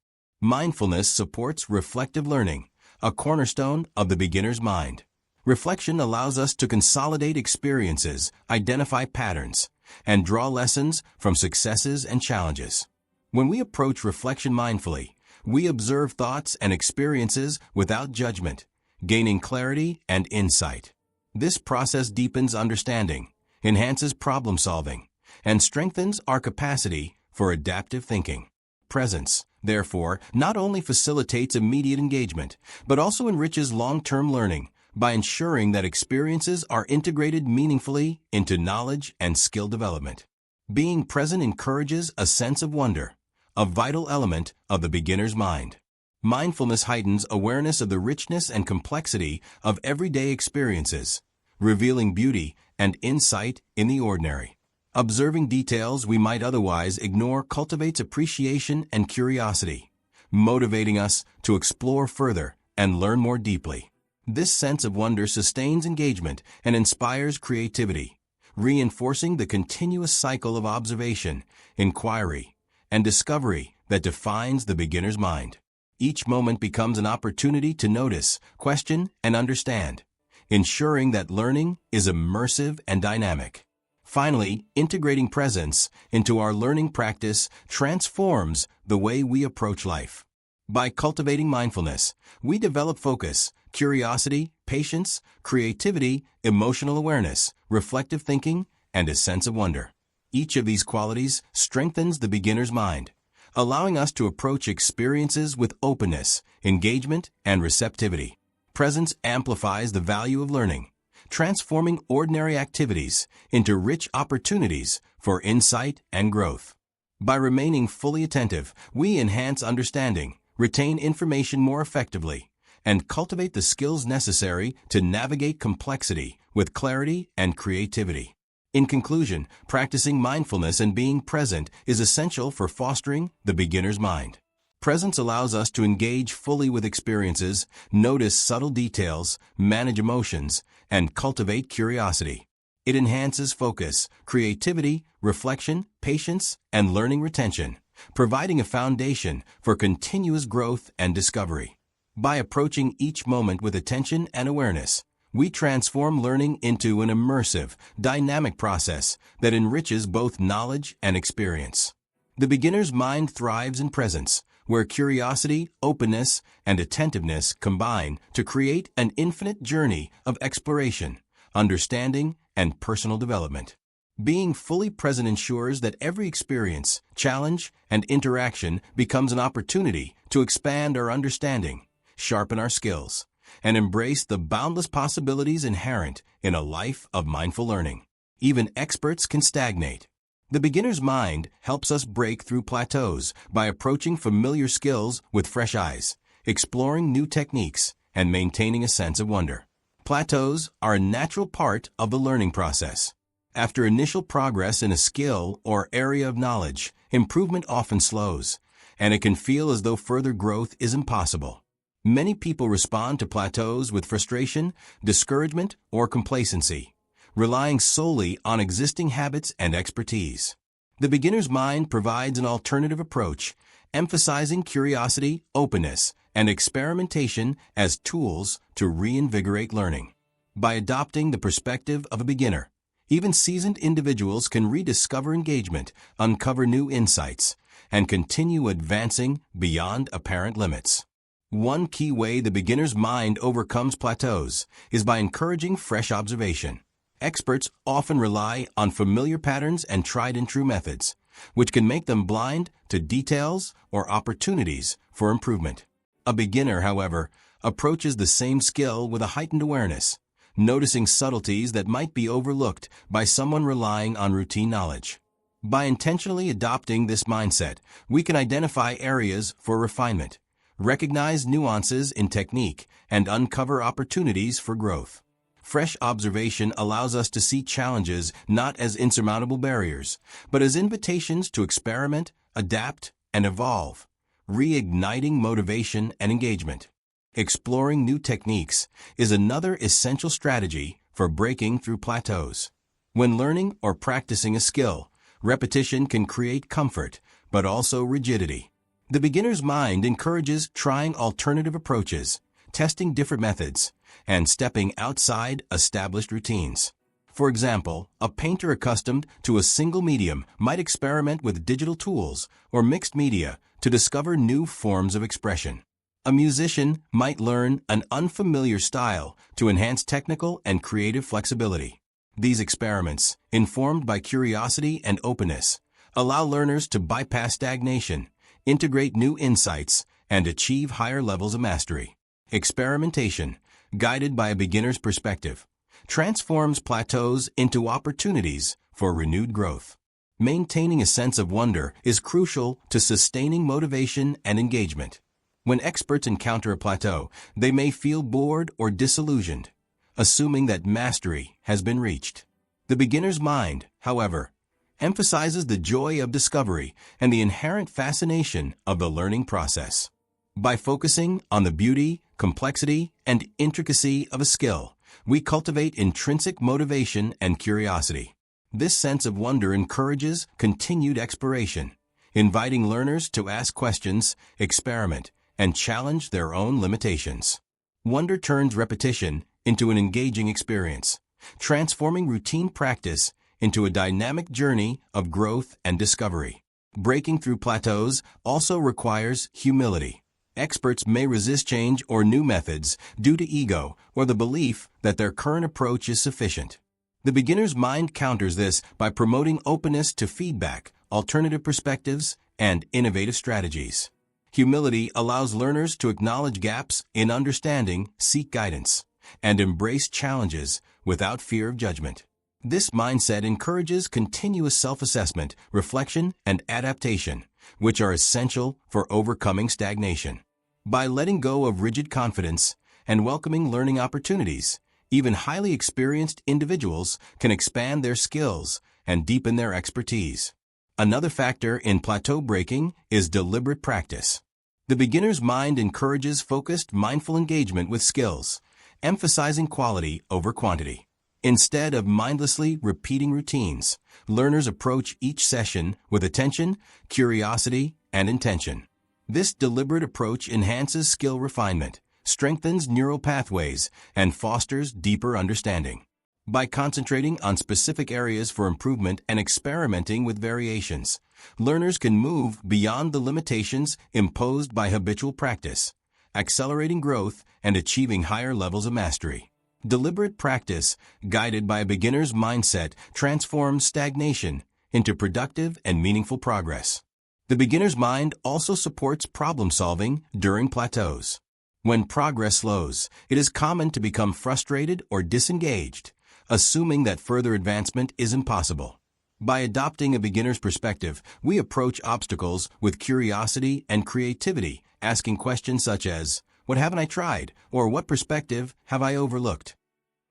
Mindfulness supports reflective learning, a cornerstone of the beginner's mind. Reflection allows us to consolidate experiences, identify patterns, and draw lessons from successes and challenges. When we approach reflection mindfully, we observe thoughts and experiences without judgment, gaining clarity and insight. This process deepens understanding, enhances problem solving, and strengthens our capacity for adaptive thinking. Presence, therefore, not only facilitates immediate engagement, but also enriches long-term learning by ensuring that experiences are integrated meaningfully into knowledge and skill development. Being present encourages a sense of wonder, a vital element of the beginner's mind. Mindfulness heightens awareness of the richness and complexity of everyday experiences, revealing beauty and insight in the ordinary. Observing details we might otherwise ignore cultivates appreciation and curiosity, motivating us to explore further and learn more deeply. This sense of wonder sustains engagement and inspires creativity, reinforcing the continuous cycle of observation, inquiry, and discovery that defines the beginner's mind. Each moment becomes an opportunity to notice, question, and understand, ensuring that learning is immersive and dynamic. Finally, integrating presence into our learning practice transforms the way we approach life. By cultivating mindfulness, we develop focus, curiosity, patience, creativity, emotional awareness, reflective thinking, and a sense of wonder. Each of these qualities strengthens the beginner's mind, allowing us to approach experiences with openness, engagement, and receptivity. Presence amplifies the value of learning, transforming ordinary activities into rich opportunities for insight and growth. By remaining fully attentive, we enhance understanding, retain information more effectively, and cultivate the skills necessary to navigate complexity with clarity and creativity. In conclusion, practicing mindfulness and being present is essential for fostering the beginner's mind. Presence allows us to engage fully with experiences, notice subtle details, manage emotions, and cultivate curiosity. It enhances focus, creativity, reflection, patience, and learning retention, providing a foundation for continuous growth and discovery. By approaching each moment with attention and awareness, we transform learning into an immersive, dynamic process that enriches both knowledge and experience. The beginner's mind thrives in presence, where curiosity, openness, and attentiveness combine to create an infinite journey of exploration, understanding, and personal development. Being fully present ensures that every experience, challenge, and interaction becomes an opportunity to expand our understanding, sharpen our skills, and embrace the boundless possibilities inherent in a life of mindful learning. Even experts can stagnate. The beginner's mind helps us break through plateaus by approaching familiar skills with fresh eyes, exploring new techniques, and maintaining a sense of wonder. Plateaus are a natural part of the learning process. After initial progress in a skill or area of knowledge, improvement often slows, and it can feel as though further growth is impossible. Many people respond to plateaus with frustration, discouragement, or complacency, relying solely on existing habits and expertise. The beginner's mind provides an alternative approach, emphasizing curiosity, openness, and experimentation as tools to reinvigorate learning. By adopting the perspective of a beginner, even seasoned individuals can rediscover engagement, uncover new insights, and continue advancing beyond apparent limits. One key way the beginner's mind overcomes plateaus is by encouraging fresh observation. Experts often rely on familiar patterns and tried-and-true methods, which can make them blind to details or opportunities for improvement. A beginner, however, approaches the same skill with a heightened awareness, noticing subtleties that might be overlooked by someone relying on routine knowledge. By intentionally adopting this mindset, we can identify areas for refinement, recognize nuances in technique, and uncover opportunities for growth. Fresh observation allows us to see challenges not as insurmountable barriers, but as invitations to experiment, adapt, and evolve, reigniting motivation and engagement. Exploring new techniques is another essential strategy for breaking through plateaus. When learning or practicing a skill, repetition can create comfort, but also rigidity. The beginner's mind encourages trying alternative approaches, testing different methods, and stepping outside established routines. For example, a painter accustomed to a single medium might experiment with digital tools or mixed media to discover new forms of expression. A musician might learn an unfamiliar style to enhance technical and creative flexibility. These experiments, informed by curiosity and openness, allow learners to bypass stagnation, integrate new insights, and achieve higher levels of mastery. Experimentation, guided by a beginner's perspective, transforms plateaus into opportunities for renewed growth. Maintaining a sense of wonder is crucial to sustaining motivation and engagement. When experts encounter a plateau, they may feel bored or disillusioned, assuming that mastery has been reached. The beginner's mind, however, emphasizes the joy of discovery and the inherent fascination of the learning process. By focusing on the beauty, complexity, and intricacy of a skill, we cultivate intrinsic motivation and curiosity. This sense of wonder encourages continued exploration, inviting learners to ask questions, experiment, and challenge their own limitations. Wonder turns repetition into an engaging experience, transforming routine practice into a dynamic journey of growth and discovery. Breaking through plateaus also requires humility. Experts may resist change or new methods due to ego or the belief that their current approach is sufficient. The beginner's mind counters this by promoting openness to feedback, alternative perspectives, and innovative strategies. Humility allows learners to acknowledge gaps in understanding, seek guidance, and embrace challenges without fear of judgment. This mindset encourages continuous self-assessment, reflection, and adaptation, which are essential for overcoming stagnation. By letting go of rigid confidence and welcoming learning opportunities, even highly experienced individuals can expand their skills and deepen their expertise. Another factor in plateau breaking is deliberate practice. The beginner's mind encourages focused, mindful engagement with skills, emphasizing quality over quantity. Instead of mindlessly repeating routines, learners approach each session with attention, curiosity, and intention. This deliberate approach enhances skill refinement, strengthens neural pathways, and fosters deeper understanding. By concentrating on specific areas for improvement and experimenting with variations, learners can move beyond the limitations imposed by habitual practice, accelerating growth and achieving higher levels of mastery. Deliberate practice, guided by a beginner's mindset, transforms stagnation into productive and meaningful progress. The beginner's mind also supports problem-solving during plateaus. When progress slows, it is common to become frustrated or disengaged, assuming that further advancement is impossible. By adopting a beginner's perspective, we approach obstacles with curiosity and creativity, asking questions such as, "What haven't I tried?" or "What perspective have I overlooked?"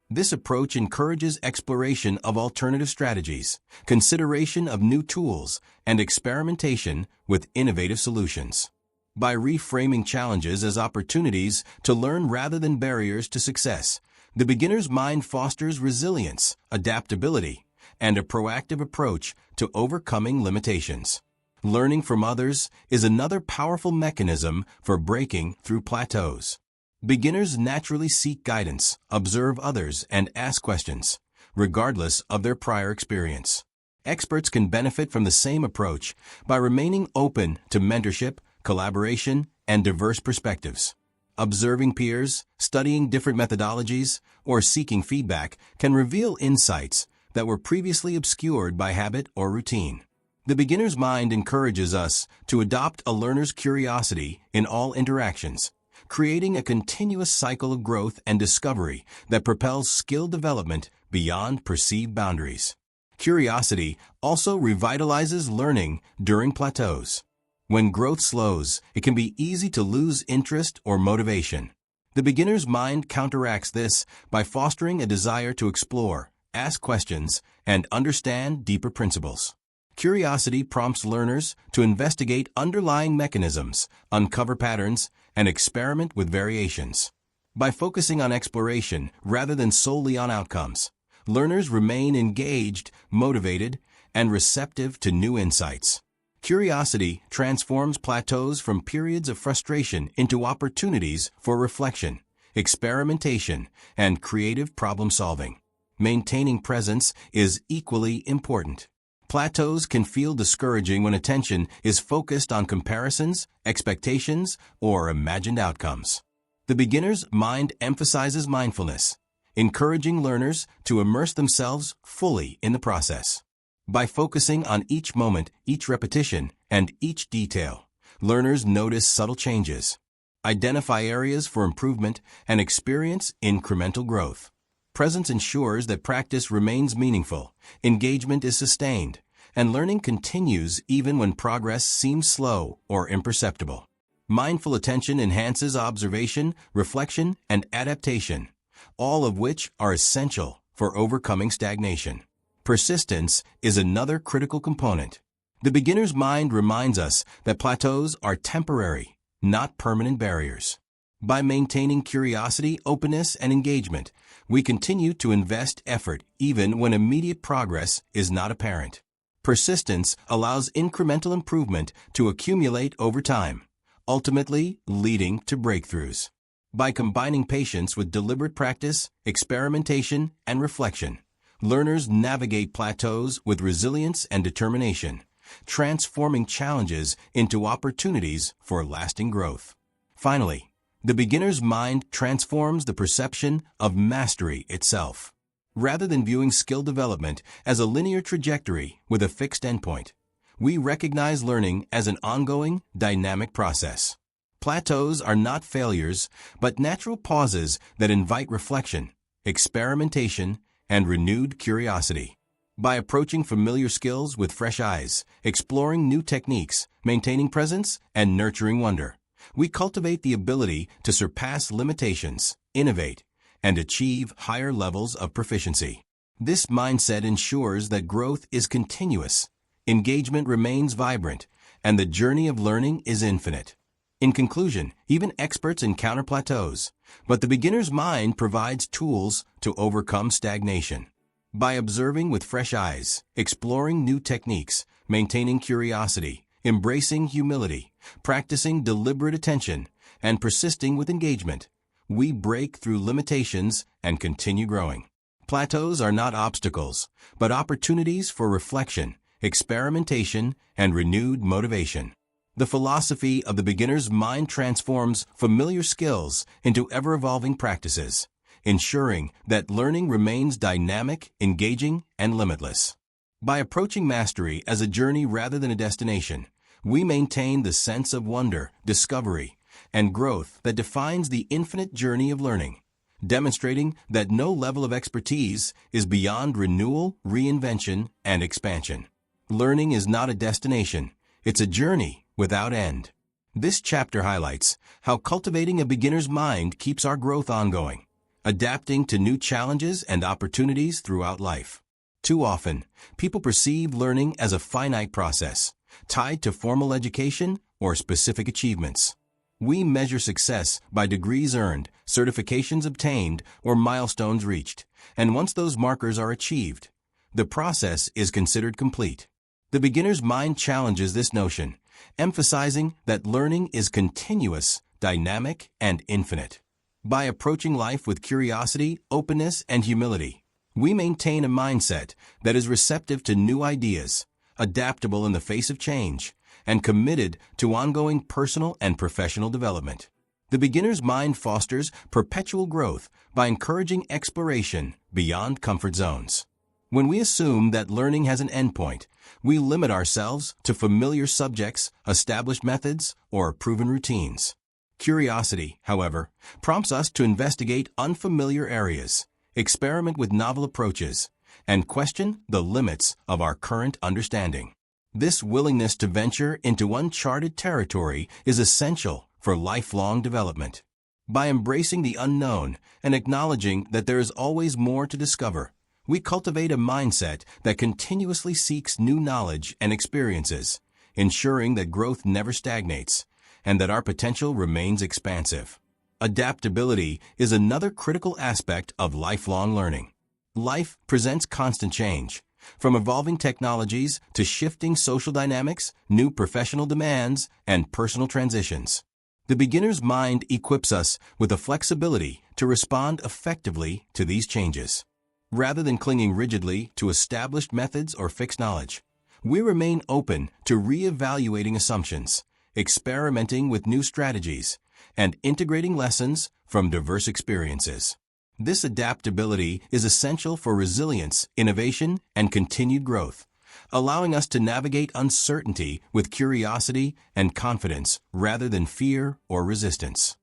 This approach encourages exploration of alternative strategies, consideration of new tools, and experimentation with innovative solutions. By reframing challenges as opportunities to learn rather than barriers to success, the beginner's mind fosters resilience, adaptability, and a proactive approach to overcoming limitations. Learning from others is another powerful mechanism for breaking through plateaus. Beginners naturally seek guidance, observe others, and ask questions, regardless of their prior experience. Experts can benefit from the same approach by remaining open to mentorship, collaboration, and diverse perspectives. Observing peers, studying different methodologies, or seeking feedback can reveal insights that were previously obscured by habit or routine. The beginner's mind encourages us to adopt a learner's curiosity in all interactions, creating a continuous cycle of growth and discovery that propels skill development beyond perceived boundaries. Curiosity also revitalizes learning during plateaus. When growth slows, it can be easy to lose interest or motivation. The beginner's mind counteracts this by fostering a desire to explore, ask questions, and understand deeper principles. Curiosity prompts learners to investigate underlying mechanisms, uncover patterns, and experiment with variations. By focusing on exploration rather than solely on outcomes, learners remain engaged, motivated, and receptive to new insights. Curiosity transforms plateaus from periods of frustration into opportunities for reflection, experimentation, and creative problem-solving. Maintaining presence is equally important. Plateaus can feel discouraging when attention is focused on comparisons, expectations, or imagined outcomes. The beginner's mind emphasizes mindfulness, encouraging learners to immerse themselves fully in the process. By focusing on each moment, each repetition, and each detail, learners notice subtle changes, identify areas for improvement, and experience incremental growth. Presence ensures that practice remains meaningful, engagement is sustained, and learning continues even when progress seems slow or imperceptible. Mindful attention enhances observation, reflection, and adaptation, all of which are essential for overcoming stagnation. Persistence is another critical component. The beginner's mind reminds us that plateaus are temporary, not permanent barriers. By maintaining curiosity, openness, and engagement, we continue to invest effort even when immediate progress is not apparent. Persistence allows incremental improvement to accumulate over time, ultimately leading to breakthroughs. By combining patience with deliberate practice, experimentation, and reflection, learners navigate plateaus with resilience and determination, transforming challenges into opportunities for lasting growth. Finally, the beginner's mind transforms the perception of mastery itself. Rather than viewing skill development as a linear trajectory with a fixed endpoint, we recognize learning as an ongoing, dynamic process. Plateaus are not failures, but natural pauses that invite reflection, experimentation, and renewed curiosity. By approaching familiar skills with fresh eyes, exploring new techniques, maintaining presence, and nurturing wonder, we cultivate the ability to surpass limitations, innovate, and achieve higher levels of proficiency. This mindset ensures that growth is continuous, engagement remains vibrant, and the journey of learning is infinite. In conclusion, even experts encounter plateaus, but the beginner's mind provides tools to overcome stagnation. By observing with fresh eyes, exploring new techniques, maintaining curiosity, embracing humility, practicing deliberate attention, and persisting with engagement, we break through limitations and continue growing. Plateaus are not obstacles, but opportunities for reflection, experimentation, and renewed motivation. The philosophy of the beginner's mind transforms familiar skills into ever-evolving practices, ensuring that learning remains dynamic, engaging, and limitless. By approaching mastery as a journey rather than a destination, we maintain the sense of wonder, discovery, and growth that defines the infinite journey of learning, demonstrating that no level of expertise is beyond renewal, reinvention, and expansion. Learning is not a destination, it's a journey without end. This chapter highlights how cultivating a beginner's mind keeps our growth ongoing, adapting to new challenges and opportunities throughout life. Too often, people perceive learning as a finite process, tied to formal education or specific achievements. We measure success by degrees earned, certifications obtained, or milestones reached, and once those markers are achieved, the process is considered complete. The beginner's mind challenges this notion, emphasizing that learning is continuous, dynamic, and infinite. By approaching life with curiosity, openness, and humility, we maintain a mindset that is receptive to new ideas, adaptable in the face of change, and committed to ongoing personal and professional development. The beginner's mind fosters perpetual growth by encouraging exploration beyond comfort zones. When we assume that learning has an endpoint, we limit ourselves to familiar subjects, established methods, or proven routines. Curiosity, however, prompts us to investigate unfamiliar areas, experiment with novel approaches, and question the limits of our current understanding. This willingness to venture into uncharted territory is essential for lifelong development. By embracing the unknown and acknowledging that there is always more to discover, we cultivate a mindset that continuously seeks new knowledge and experiences, ensuring that growth never stagnates and that our potential remains expansive. Adaptability is another critical aspect of lifelong learning. Life presents constant change, from evolving technologies to shifting social dynamics, new professional demands, and personal transitions. The beginner's mind equips us with the flexibility to respond effectively to these changes. Rather than clinging rigidly to established methods or fixed knowledge, we remain open to re-evaluating assumptions, experimenting with new strategies, and integrating lessons from diverse experiences. This adaptability is essential for resilience, innovation, and continued growth, allowing us to navigate uncertainty with curiosity and confidence rather than fear or resistance.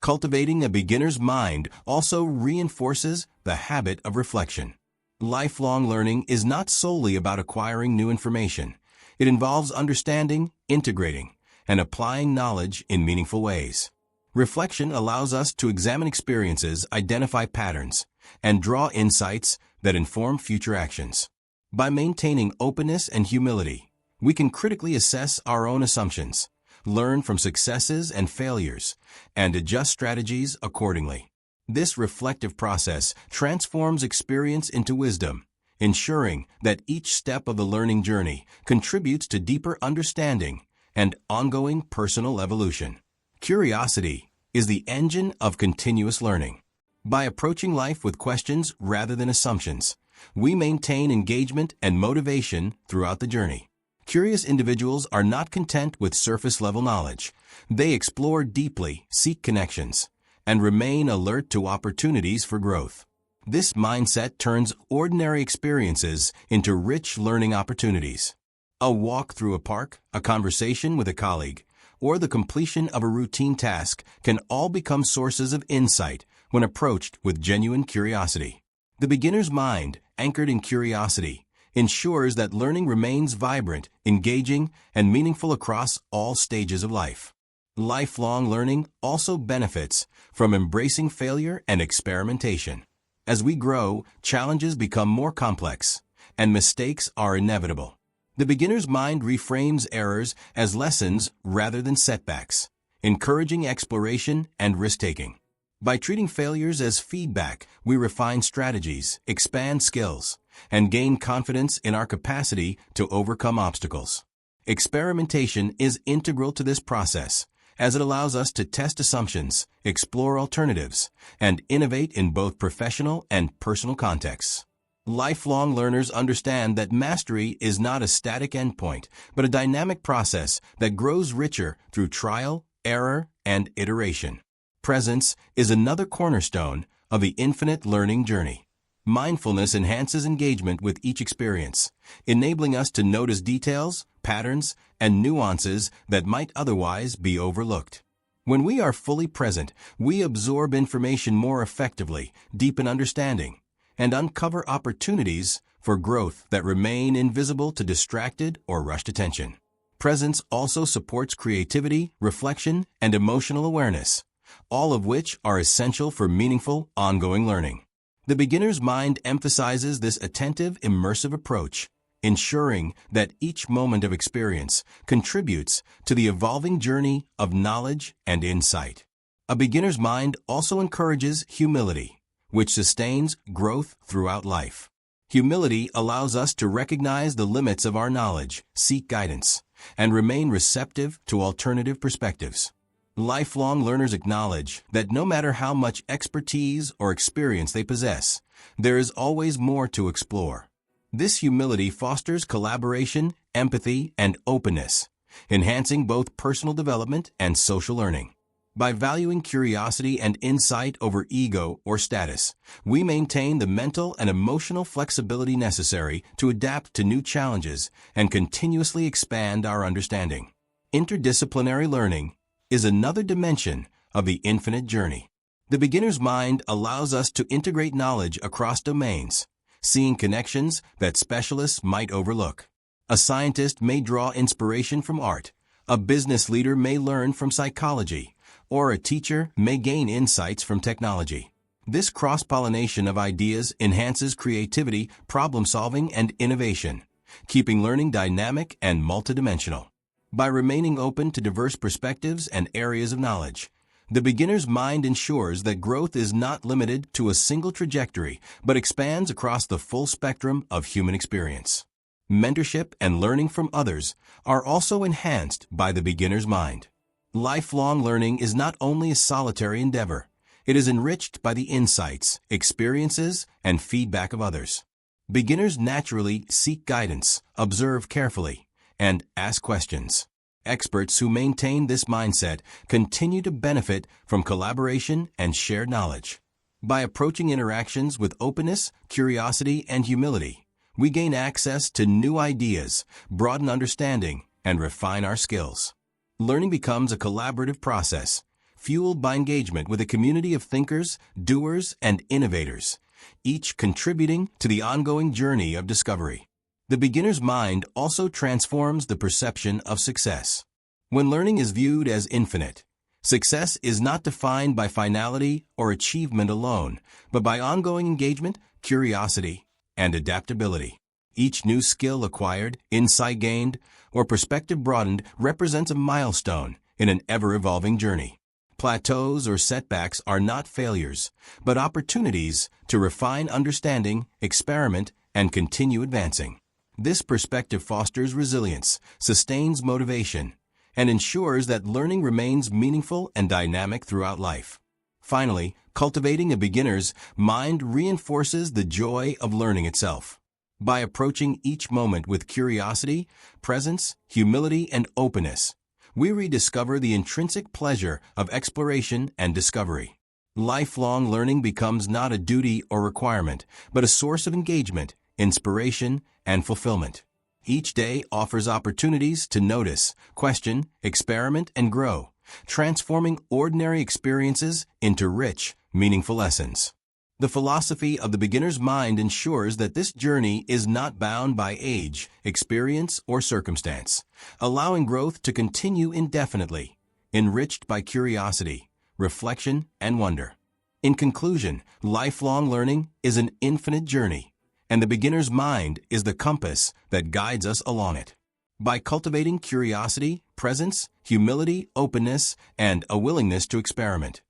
Cultivating a beginner's mind also reinforces the habit of reflection. Lifelong learning is not solely about acquiring new information. It involves understanding, integrating, and applying knowledge in meaningful ways. Reflection allows us to examine experiences, identify patterns, and draw insights that inform future actions. By maintaining openness and humility, we can critically assess our own assumptions, learn from successes and failures, and adjust strategies accordingly. This reflective process transforms experience into wisdom, ensuring that each step of the learning journey contributes to deeper understanding and ongoing personal evolution. Curiosity is the engine of continuous learning. By approaching life with questions rather than assumptions, we maintain engagement and motivation throughout the journey. Curious individuals are not content with surface-level knowledge. They explore deeply, seek connections, and remain alert to opportunities for growth. This mindset turns ordinary experiences into rich learning opportunities. A walk through a park, a conversation with a colleague, or the completion of a routine task can all become sources of insight when approached with genuine curiosity. The beginner's mind, anchored in curiosity, ensures that learning remains vibrant, engaging, and meaningful across all stages of life. Lifelong learning also benefits from embracing failure and experimentation. As we grow, challenges become more complex, and mistakes are inevitable. The beginner's mind reframes errors as lessons rather than setbacks, encouraging exploration and risk-taking. By treating failures as feedback, we refine strategies, expand skills, and gain confidence in our capacity to overcome obstacles. Experimentation is integral to this process, as it allows us to test assumptions, explore alternatives, and innovate in both professional and personal contexts. Lifelong learners understand that mastery is not a static endpoint, but a dynamic process that grows richer through trial, error, and iteration. Presence is another cornerstone of the infinite learning journey. Mindfulness enhances engagement with each experience, enabling us to notice details, patterns, and nuances that might otherwise be overlooked. When we are fully present, we absorb information more effectively, deepen understanding, and uncover opportunities for growth that remain invisible to distracted or rushed attention. Presence also supports creativity, reflection, and emotional awareness, all of which are essential for meaningful, ongoing learning. The beginner's mind emphasizes this attentive, immersive approach, ensuring that each moment of experience contributes to the evolving journey of knowledge and insight. A beginner's mind also encourages humility, which sustains growth throughout life. Humility allows us to recognize the limits of our knowledge, seek guidance, and remain receptive to alternative perspectives. Lifelong learners acknowledge that no matter how much expertise or experience they possess, there is always more to explore. This humility fosters collaboration, empathy, and openness, enhancing both personal development and social learning. By valuing curiosity and insight over ego or status, we maintain the mental and emotional flexibility necessary to adapt to new challenges and continuously expand our understanding. Interdisciplinary learning is another dimension of the infinite journey. The beginner's mind allows us to integrate knowledge across domains, seeing connections that specialists might overlook. A scientist may draw inspiration from art, a business leader may learn from psychology, or a teacher may gain insights from technology. This cross-pollination of ideas enhances creativity, problem-solving, and innovation, keeping learning dynamic and multidimensional. By remaining open to diverse perspectives and areas of knowledge, the beginner's mind ensures that growth is not limited to a single trajectory, but expands across the full spectrum of human experience. Mentorship and learning from others are also enhanced by the beginner's mind. Lifelong learning is not only a solitary endeavor, it is enriched by the insights, experiences, and feedback of others. Beginners naturally seek guidance, observe carefully, and ask questions. Experts who maintain this mindset continue to benefit from collaboration and shared knowledge. By approaching interactions with openness, curiosity, and humility, we gain access to new ideas, broaden understanding, and refine our skills. Learning becomes a collaborative process, fueled by engagement with a community of thinkers, doers, and innovators, each contributing to the ongoing journey of discovery. The beginner's mind also transforms the perception of success. When learning is viewed as infinite, success is not defined by finality or achievement alone, but by ongoing engagement, curiosity, and adaptability. Each new skill acquired, insight gained, or perspective broadened represents a milestone in an ever-evolving journey. Plateaus or setbacks are not failures, but opportunities to refine understanding, experiment, and continue advancing. This perspective fosters resilience, sustains motivation, and ensures that learning remains meaningful and dynamic throughout life. Finally, cultivating a beginner's mind reinforces the joy of learning itself. By approaching each moment with curiosity, presence, humility, and openness, we rediscover the intrinsic pleasure of exploration and discovery. Lifelong learning becomes not a duty or requirement, but a source of engagement, inspiration, and fulfillment. Each day offers opportunities to notice, question, experiment, and grow, transforming ordinary experiences into rich, meaningful lessons. The philosophy of the beginner's mind ensures that this journey is not bound by age, experience, or circumstance, allowing growth to continue indefinitely, enriched by curiosity, reflection, and wonder. In conclusion, lifelong learning is an infinite journey, and the beginner's mind is the compass that guides us along it. By cultivating curiosity, presence, humility, openness, and a willingness to experiment,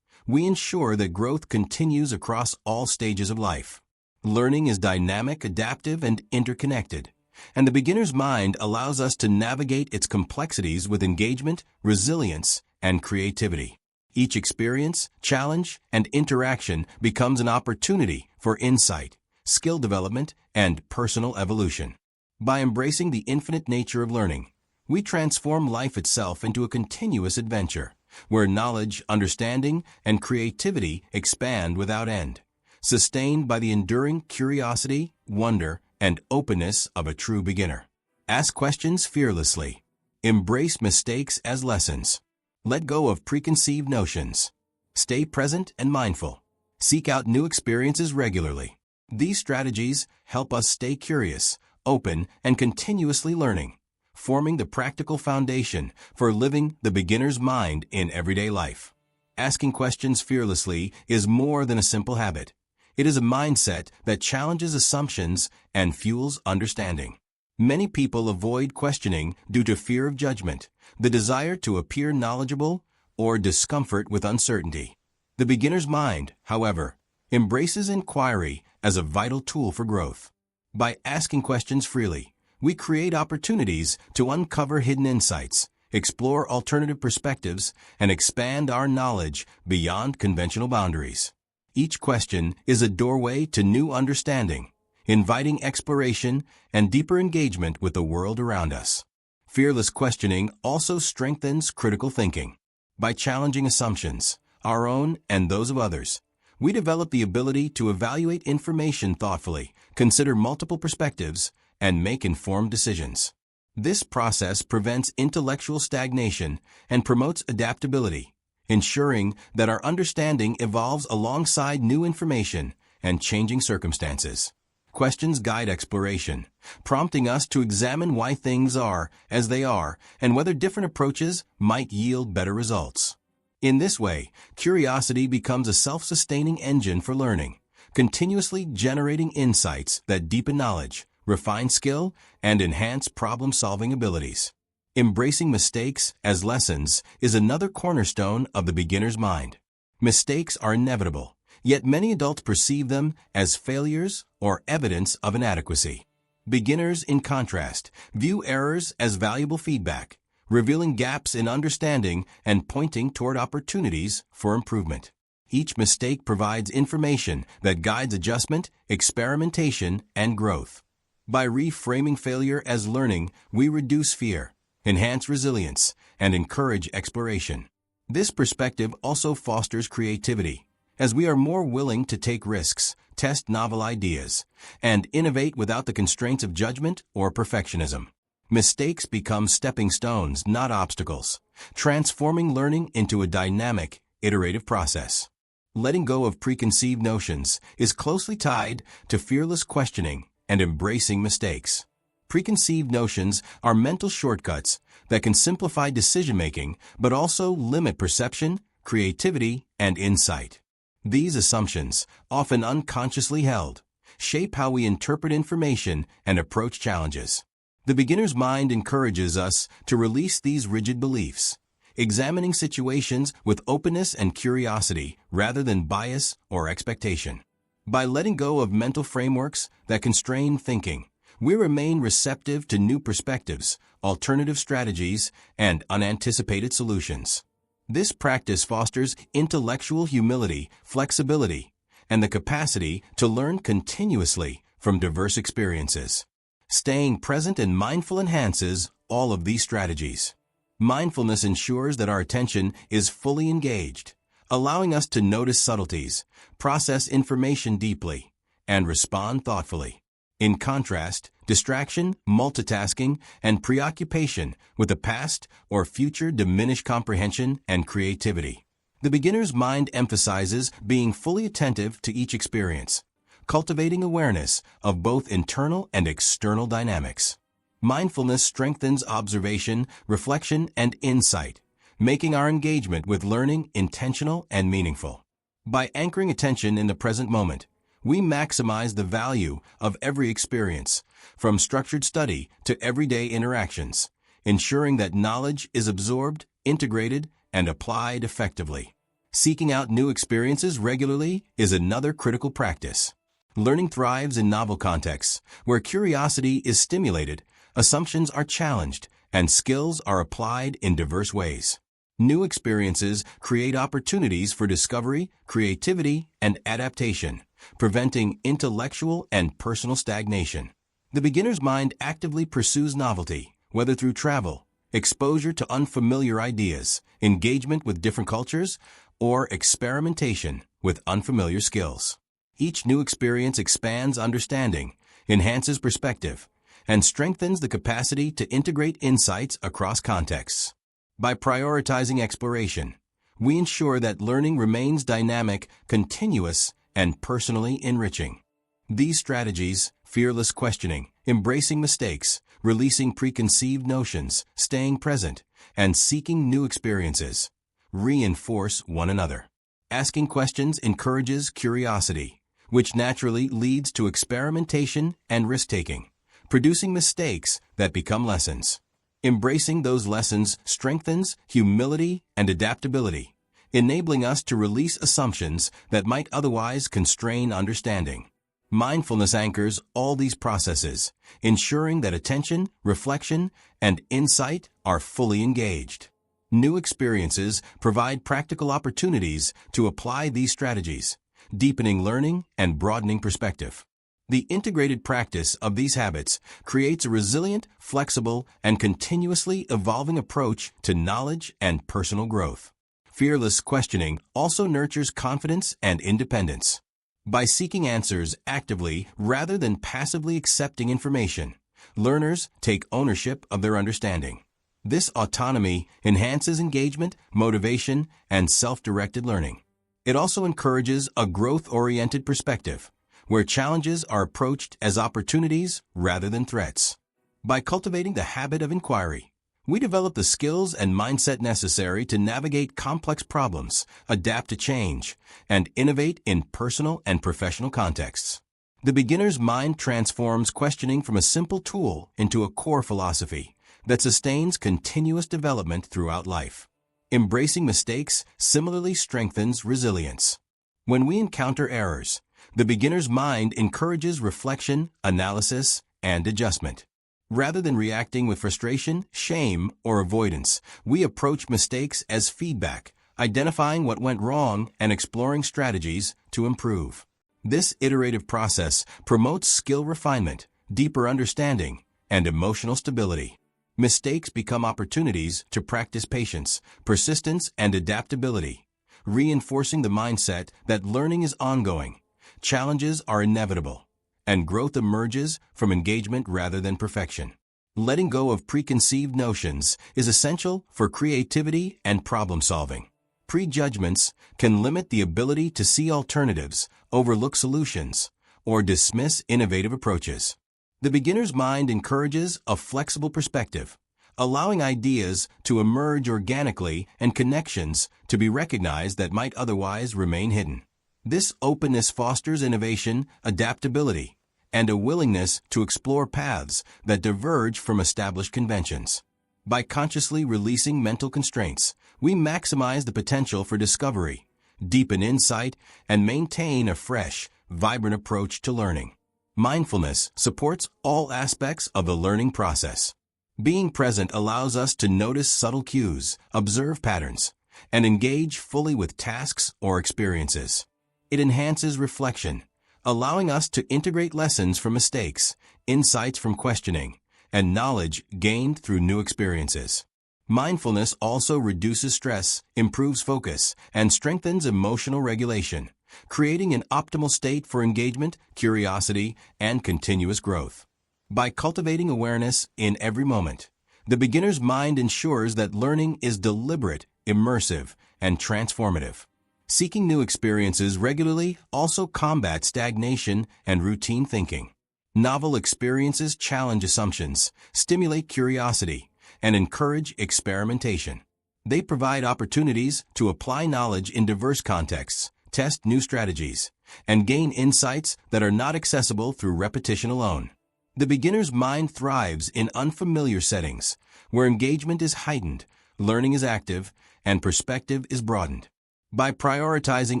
we ensure that growth continues across all stages of life. Learning is dynamic, adaptive, and interconnected, and the beginner's mind allows us to navigate its complexities with engagement, resilience, and creativity. Each experience, challenge, and interaction becomes an opportunity for insight, skill development, and personal evolution. By embracing the infinite nature of learning, we transform life itself into a continuous adventure, where knowledge, understanding, and creativity expand without end, sustained by the enduring curiosity, wonder, and openness of a true beginner. Ask questions fearlessly. Embrace mistakes as lessons. Let go of preconceived notions. Stay present and mindful. Seek out new experiences regularly. These strategies help us stay curious, open, and continuously learning, forming the practical foundation for living the beginner's mind in everyday life. Asking questions fearlessly is more than a simple habit. It is a mindset that challenges assumptions and fuels understanding. Many people avoid questioning due to fear of judgment, the desire to appear knowledgeable, or discomfort with uncertainty. The beginner's mind, however, embraces inquiry as a vital tool for growth. By asking questions freely, we create opportunities to uncover hidden insights, explore alternative perspectives, and expand our knowledge beyond conventional boundaries. Each question is a doorway to new understanding, inviting exploration and deeper engagement with the world around us. Fearless questioning also strengthens critical thinking. By challenging assumptions, our own and those of others, we develop the ability to evaluate information thoughtfully, consider multiple perspectives, and make informed decisions. This process prevents intellectual stagnation and promotes adaptability, ensuring that our understanding evolves alongside new information and changing circumstances. Questions guide exploration, prompting us to examine why things are as they are and whether different approaches might yield better results. In this way, curiosity becomes a self-sustaining engine for learning, continuously generating insights that deepen knowledge, refine skill, and enhance problem-solving abilities. Embracing mistakes as lessons is another cornerstone of the beginner's mind. Mistakes are inevitable, yet many adults perceive them as failures or evidence of inadequacy. Beginners, in contrast, view errors as valuable feedback, revealing gaps in understanding and pointing toward opportunities for improvement. Each mistake provides information that guides adjustment, experimentation, and growth. By reframing failure as learning, we reduce fear, enhance resilience, and encourage exploration. This perspective also fosters creativity, as we are more willing to take risks, test novel ideas, and innovate without the constraints of judgment or perfectionism. Mistakes become stepping stones, not obstacles, transforming learning into a dynamic, iterative process. Letting go of preconceived notions is closely tied to fearless questioning and embracing mistakes. Preconceived notions are mental shortcuts that can simplify decision-making but also limit perception, creativity, and insight. These assumptions, often unconsciously held, shape how we interpret information and approach challenges. The beginner's mind encourages us to release these rigid beliefs, examining situations with openness and curiosity rather than bias or expectation. By letting go of mental frameworks that constrain thinking, we remain receptive to new perspectives, alternative strategies, and unanticipated solutions. This practice fosters intellectual humility, flexibility, and the capacity to learn continuously from diverse experiences. Staying present and mindful enhances all of these strategies. Mindfulness ensures that our attention is fully engaged, allowing us to notice subtleties, process information deeply, and respond thoughtfully. In contrast, distraction, multitasking, and preoccupation with the past or future diminish comprehension and creativity. The beginner's mind emphasizes being fully attentive to each experience, cultivating awareness of both internal and external dynamics. Mindfulness strengthens observation, reflection, and insight, making our engagement with learning intentional and meaningful. By anchoring attention in the present moment, we maximize the value of every experience, from structured study to everyday interactions, ensuring that knowledge is absorbed, integrated, and applied effectively. Seeking out new experiences regularly is another critical practice. Learning thrives in novel contexts, where curiosity is stimulated, assumptions are challenged, and skills are applied in diverse ways. New experiences create opportunities for discovery, creativity, and adaptation, preventing intellectual and personal stagnation. The beginner's mind actively pursues novelty, whether through travel, exposure to unfamiliar ideas, engagement with different cultures, or experimentation with unfamiliar skills. Each new experience expands understanding, enhances perspective, and strengthens the capacity to integrate insights across contexts. By prioritizing exploration, we ensure that learning remains dynamic, continuous, and personally enriching. These strategies, fearless questioning, embracing mistakes, releasing preconceived notions, staying present, and seeking new experiences, reinforce one another. Asking questions encourages curiosity, which naturally leads to experimentation and risk-taking, producing mistakes that become lessons. Embracing those lessons strengthens humility and adaptability, enabling us to release assumptions that might otherwise constrain understanding. Mindfulness anchors all these processes, ensuring that attention, reflection, and insight are fully engaged. New experiences provide practical opportunities to apply these strategies, deepening learning and broadening perspective. The integrated practice of these habits creates a resilient, flexible, and continuously evolving approach to knowledge and personal growth. Fearless questioning also nurtures confidence and independence. By seeking answers actively rather than passively accepting information, learners take ownership of their understanding. This autonomy enhances engagement, motivation, and self-directed learning. It also encourages a growth-oriented perspective, where challenges are approached as opportunities rather than threats. By cultivating the habit of inquiry, we develop the skills and mindset necessary to navigate complex problems, adapt to change, and innovate in personal and professional contexts. The beginner's mind transforms questioning from a simple tool into a core philosophy that sustains continuous development throughout life. Embracing mistakes similarly strengthens resilience. When we encounter errors, the beginner's mind encourages reflection, analysis, and adjustment. Rather than reacting with frustration, shame, or avoidance, we approach mistakes as feedback, identifying what went wrong and exploring strategies to improve. This iterative process promotes skill refinement, deeper understanding, and emotional stability. Mistakes become opportunities to practice patience, persistence, and adaptability, reinforcing the mindset that learning is ongoing, challenges are inevitable, and growth emerges from engagement rather than perfection. Letting go of preconceived notions is essential for creativity and problem-solving. Prejudgments can limit the ability to see alternatives, overlook solutions, or dismiss innovative approaches. The beginner's mind encourages a flexible perspective, allowing ideas to emerge organically and connections to be recognized that might otherwise remain hidden. This openness fosters innovation, adaptability, and a willingness to explore paths that diverge from established conventions. By consciously releasing mental constraints, we maximize the potential for discovery, deepen insight, and maintain a fresh, vibrant approach to learning. Mindfulness supports all aspects of the learning process. Being present allows us to notice subtle cues, observe patterns, and engage fully with tasks or experiences. It enhances reflection, allowing us to integrate lessons from mistakes, insights from questioning, and knowledge gained through new experiences. Mindfulness also reduces stress, improves focus, and strengthens emotional regulation, creating an optimal state for engagement, curiosity, and continuous growth. By cultivating awareness in every moment, the beginner's mind ensures that learning is deliberate, immersive, and transformative. Seeking new experiences regularly also combats stagnation and routine thinking. Novel experiences challenge assumptions, stimulate curiosity, and encourage experimentation. They provide opportunities to apply knowledge in diverse contexts, test new strategies, and gain insights that are not accessible through repetition alone. The beginner's mind thrives in unfamiliar settings, where engagement is heightened, learning is active, and perspective is broadened. By prioritizing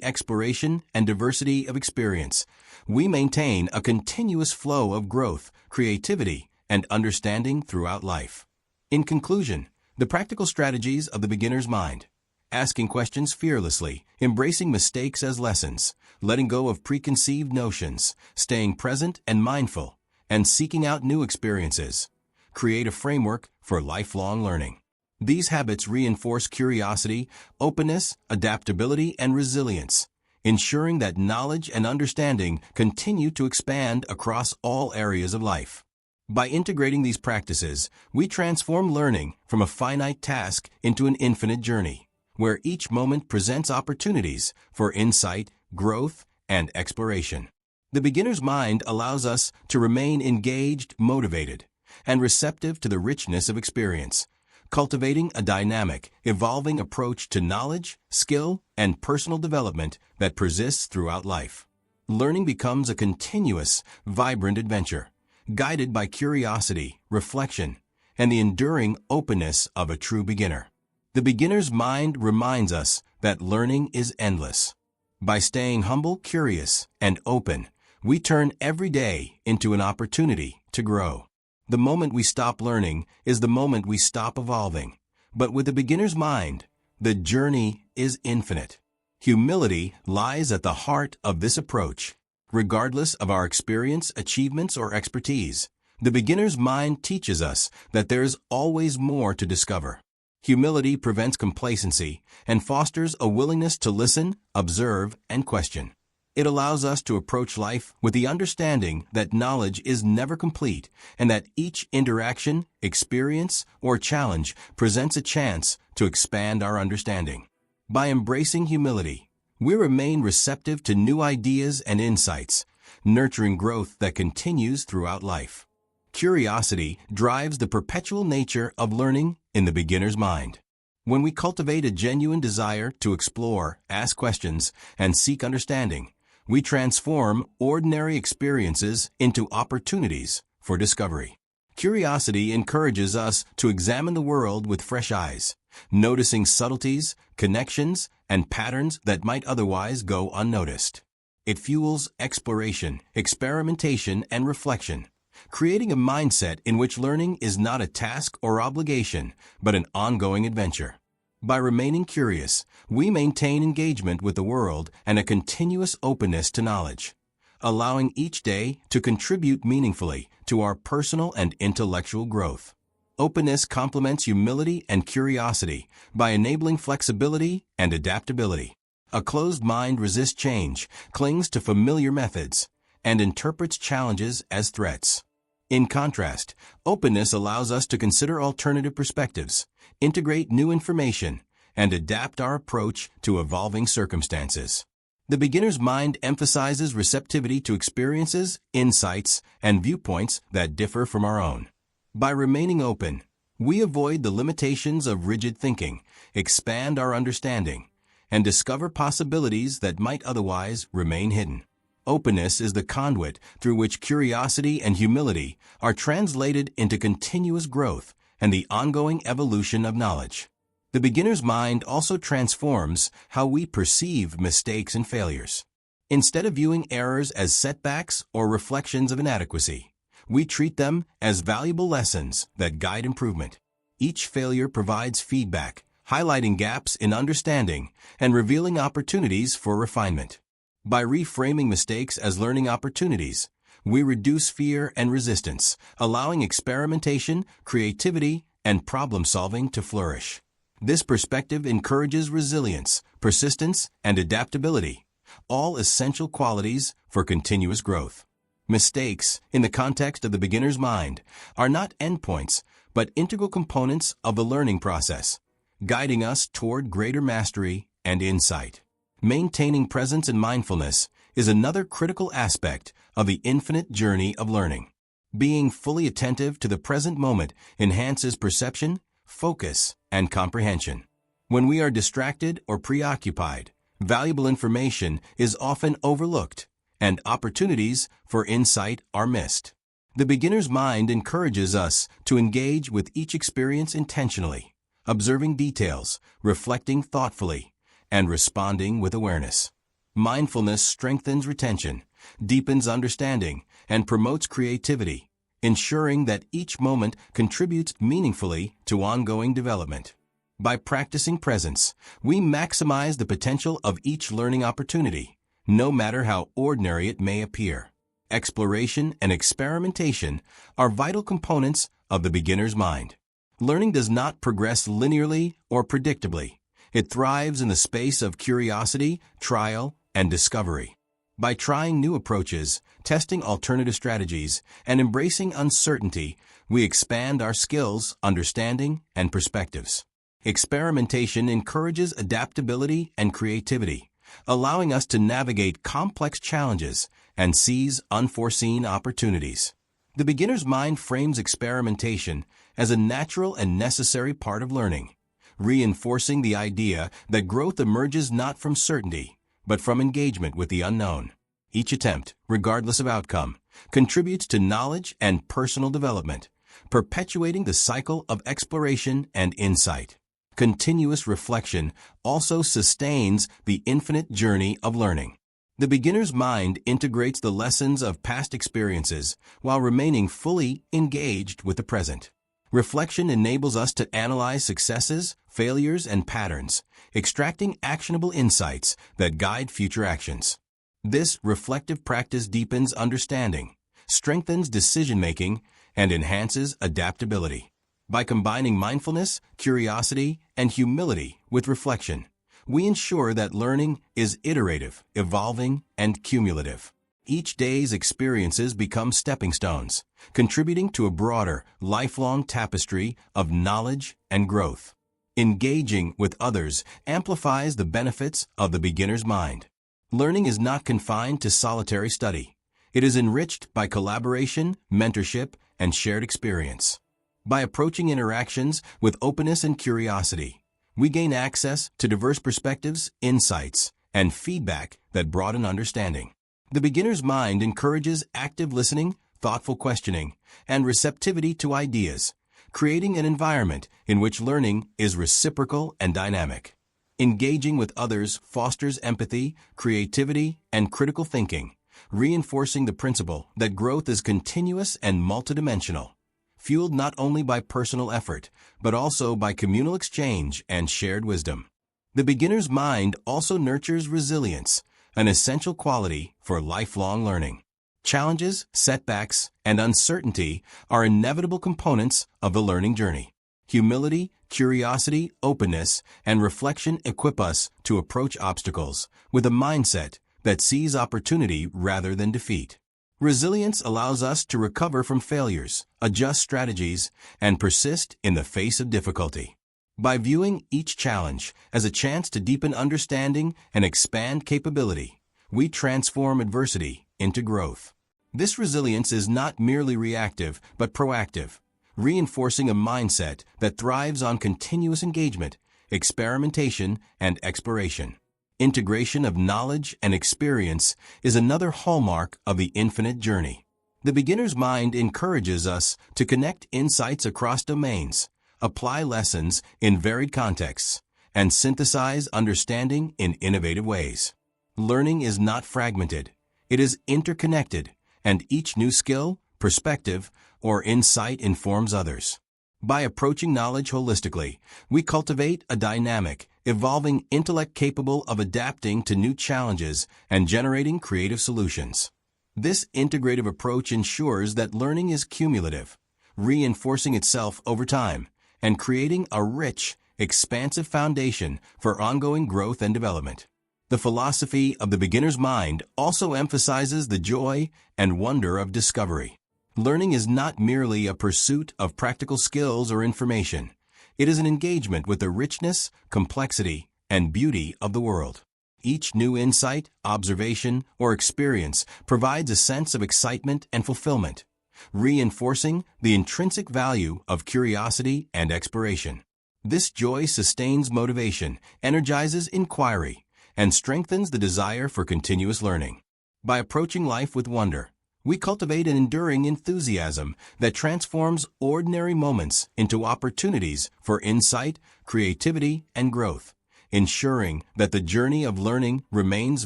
exploration and diversity of experience, we maintain a continuous flow of growth, creativity, and understanding throughout life. In conclusion, the practical strategies of the beginner's mind: asking questions fearlessly, embracing mistakes as lessons, letting go of preconceived notions, staying present and mindful, and seeking out new experiences, create a framework for lifelong learning. These habits reinforce curiosity, openness, adaptability, and resilience, ensuring that knowledge and understanding continue to expand across all areas of life. By integrating these practices, we transform learning from a finite task into an infinite journey, where each moment presents opportunities for insight, growth, and exploration. The beginner's mind allows us to remain engaged, motivated, and receptive to the richness of experience, cultivating a dynamic, evolving approach to knowledge, skill, and personal development that persists throughout life. Learning becomes a continuous, vibrant adventure, guided by curiosity, reflection, and the enduring openness of a true beginner. The beginner's mind reminds us that learning is endless. By staying humble, curious, and open, we turn every day into an opportunity to grow. The moment we stop learning is the moment we stop evolving. But with the beginner's mind, the journey is infinite. Humility lies at the heart of this approach. Regardless of our experience, achievements, or expertise, the beginner's mind teaches us that there is always more to discover. Humility prevents complacency and fosters a willingness to listen, observe, and question. It allows us to approach life with the understanding that knowledge is never complete and that each interaction, experience, or challenge presents a chance to expand our understanding. By embracing humility, we remain receptive to new ideas and insights, nurturing growth that continues throughout life. Curiosity drives the perpetual nature of learning in the beginner's mind. When we cultivate a genuine desire to explore, ask questions, and seek understanding, we transform ordinary experiences into opportunities for discovery. Curiosity encourages us to examine the world with fresh eyes, noticing subtleties, connections, and patterns that might otherwise go unnoticed. It fuels exploration, experimentation, and reflection, creating a mindset in which learning is not a task or obligation, but an ongoing adventure. By remaining curious, we maintain engagement with the world and a continuous openness to knowledge, allowing each day to contribute meaningfully to our personal and intellectual growth. Openness complements humility and curiosity by enabling flexibility and adaptability. A closed mind resists change, clings to familiar methods, and interprets challenges as threats. In contrast, openness allows us to consider alternative perspectives, integrate new information, and adapt our approach to evolving circumstances. The beginner's mind emphasizes receptivity to experiences, insights, and viewpoints that differ from our own. By remaining open, we avoid the limitations of rigid thinking, expand our understanding, and discover possibilities that might otherwise remain hidden. Openness is the conduit through which curiosity and humility are translated into continuous growth and the ongoing evolution of knowledge. The beginner's mind also transforms how we perceive mistakes and failures. Instead of viewing errors as setbacks or reflections of inadequacy, we treat them as valuable lessons that guide improvement. Each failure provides feedback, highlighting gaps in understanding and revealing opportunities for refinement. By reframing mistakes as learning opportunities, we reduce fear and resistance, allowing experimentation, creativity, and problem-solving to flourish. This perspective encourages resilience, persistence, and adaptability, all essential qualities for continuous growth. Mistakes, in the context of the beginner's mind, are not endpoints, but integral components of the learning process, guiding us toward greater mastery and insight. Maintaining presence and mindfulness is another critical aspect of the infinite journey of learning. Being fully attentive to the present moment enhances perception, focus, and comprehension. When we are distracted or preoccupied, valuable information is often overlooked, and opportunities for insight are missed. The beginner's mind encourages us to engage with each experience intentionally, observing details, reflecting thoughtfully, and responding with awareness. Mindfulness strengthens retention, deepens understanding, and promotes creativity, ensuring that each moment contributes meaningfully to ongoing development. By practicing presence, we maximize the potential of each learning opportunity, no matter how ordinary it may appear. Exploration and experimentation are vital components of the beginner's mind. Learning does not progress linearly or predictably. It thrives in the space of curiosity, trial, and discovery. By trying new approaches, testing alternative strategies, and embracing uncertainty, we expand our skills, understanding, and perspectives. Experimentation encourages adaptability and creativity, allowing us to navigate complex challenges and seize unforeseen opportunities. The beginner's mind frames experimentation as a natural and necessary part of learning, reinforcing the idea that growth emerges not from certainty, but from engagement with the unknown. Each attempt, regardless of outcome, contributes to knowledge and personal development, perpetuating the cycle of exploration and insight. Continuous reflection also sustains the infinite journey of learning. The beginner's mind integrates the lessons of past experiences while remaining fully engaged with the present. Reflection enables us to analyze successes, failures, and patterns, extracting actionable insights that guide future actions. This reflective practice deepens understanding, strengthens decision-making, and enhances adaptability. By combining mindfulness, curiosity, and humility with reflection, we ensure that learning is iterative, evolving, and cumulative. Each day's experiences become stepping stones, contributing to a broader, lifelong tapestry of knowledge and growth. Engaging with others amplifies the benefits of the beginner's mind. Learning is not confined to solitary study. It is enriched by collaboration, mentorship, and shared experience. By approaching interactions with openness and curiosity, we gain access to diverse perspectives, insights, and feedback that broaden understanding. The beginner's mind encourages active listening, thoughtful questioning, and receptivity to ideas, creating an environment in which learning is reciprocal and dynamic. Engaging with others fosters empathy, creativity, and critical thinking, reinforcing the principle that growth is continuous and multidimensional, fueled not only by personal effort, but also by communal exchange and shared wisdom. The beginner's mind also nurtures resilience, an essential quality for lifelong learning. Challenges, setbacks, and uncertainty are inevitable components of the learning journey. Humility, curiosity, openness, and reflection equip us to approach obstacles with a mindset that sees opportunity rather than defeat. Resilience allows us to recover from failures, adjust strategies, and persist in the face of difficulty. By viewing each challenge as a chance to deepen understanding and expand capability, we transform adversity into growth. This resilience is not merely reactive but proactive, reinforcing a mindset that thrives on continuous engagement, experimentation, and exploration. Integration of knowledge and experience is another hallmark of the infinite journey. The beginner's mind encourages us to connect insights across domains, apply lessons in varied contexts, and synthesize understanding in innovative ways. Learning is not fragmented. It is interconnected, and each new skill, perspective, or insight informs others. By approaching knowledge holistically, we cultivate a dynamic, evolving intellect capable of adapting to new challenges and generating creative solutions. This integrative approach ensures that learning is cumulative, reinforcing itself over time, and creating a rich, expansive foundation for ongoing growth and development. The philosophy of the beginner's mind also emphasizes the joy and wonder of discovery. Learning is not merely a pursuit of practical skills or information. It is an engagement with the richness, complexity, and beauty of the world. Each new insight, observation, or experience provides a sense of excitement and fulfillment, reinforcing the intrinsic value of curiosity and exploration. This joy sustains motivation, energizes inquiry, and strengthens the desire for continuous learning. By approaching life with wonder, we cultivate an enduring enthusiasm that transforms ordinary moments into opportunities for insight, creativity, and growth, ensuring that the journey of learning remains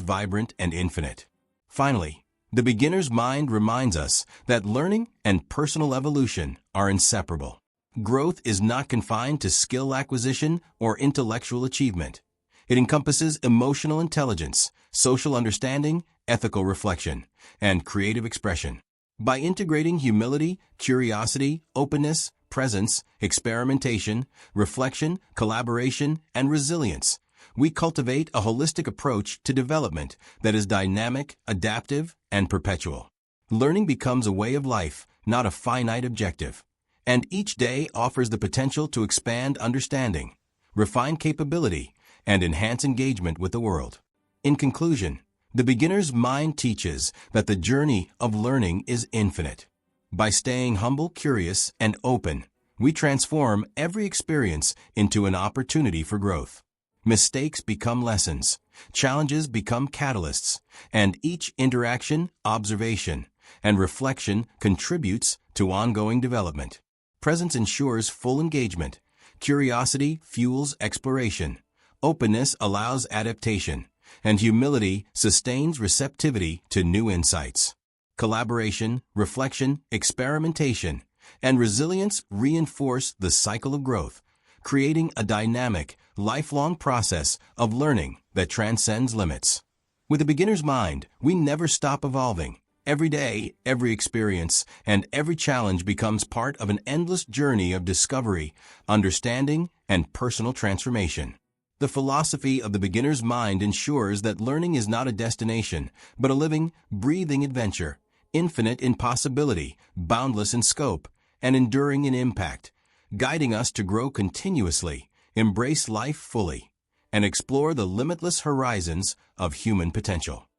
vibrant and infinite. Finally, the beginner's mind reminds us that learning and personal evolution are inseparable. Growth is not confined to skill acquisition or intellectual achievement. It encompasses emotional intelligence, social understanding, ethical reflection, and creative expression. By integrating humility, curiosity, openness, presence, experimentation, reflection, collaboration, and resilience, we cultivate a holistic approach to development that is dynamic, adaptive, and perpetual. Learning becomes a way of life, not a finite objective, and each day offers the potential to expand understanding, refine capability, and enhance engagement with the world. In conclusion, the beginner's mind teaches that the journey of learning is infinite. By staying humble, curious, and open, we transform every experience into an opportunity for growth. Mistakes become lessons, challenges become catalysts, and each interaction, observation, and reflection contributes to ongoing development. Presence ensures full engagement. Curiosity fuels exploration. Openness allows adaptation, and humility sustains receptivity to new insights. Collaboration, reflection, experimentation, and resilience reinforce the cycle of growth, creating a dynamic, lifelong process of learning that transcends limits. With a beginner's mind, we never stop evolving. Every day, every experience, and every challenge becomes part of an endless journey of discovery, understanding, and personal transformation. The philosophy of the beginner's mind ensures that learning is not a destination, but a living, breathing adventure, infinite in possibility, boundless in scope, and enduring in impact, guiding us to grow continuously, embrace life fully, and explore the limitless horizons of human potential.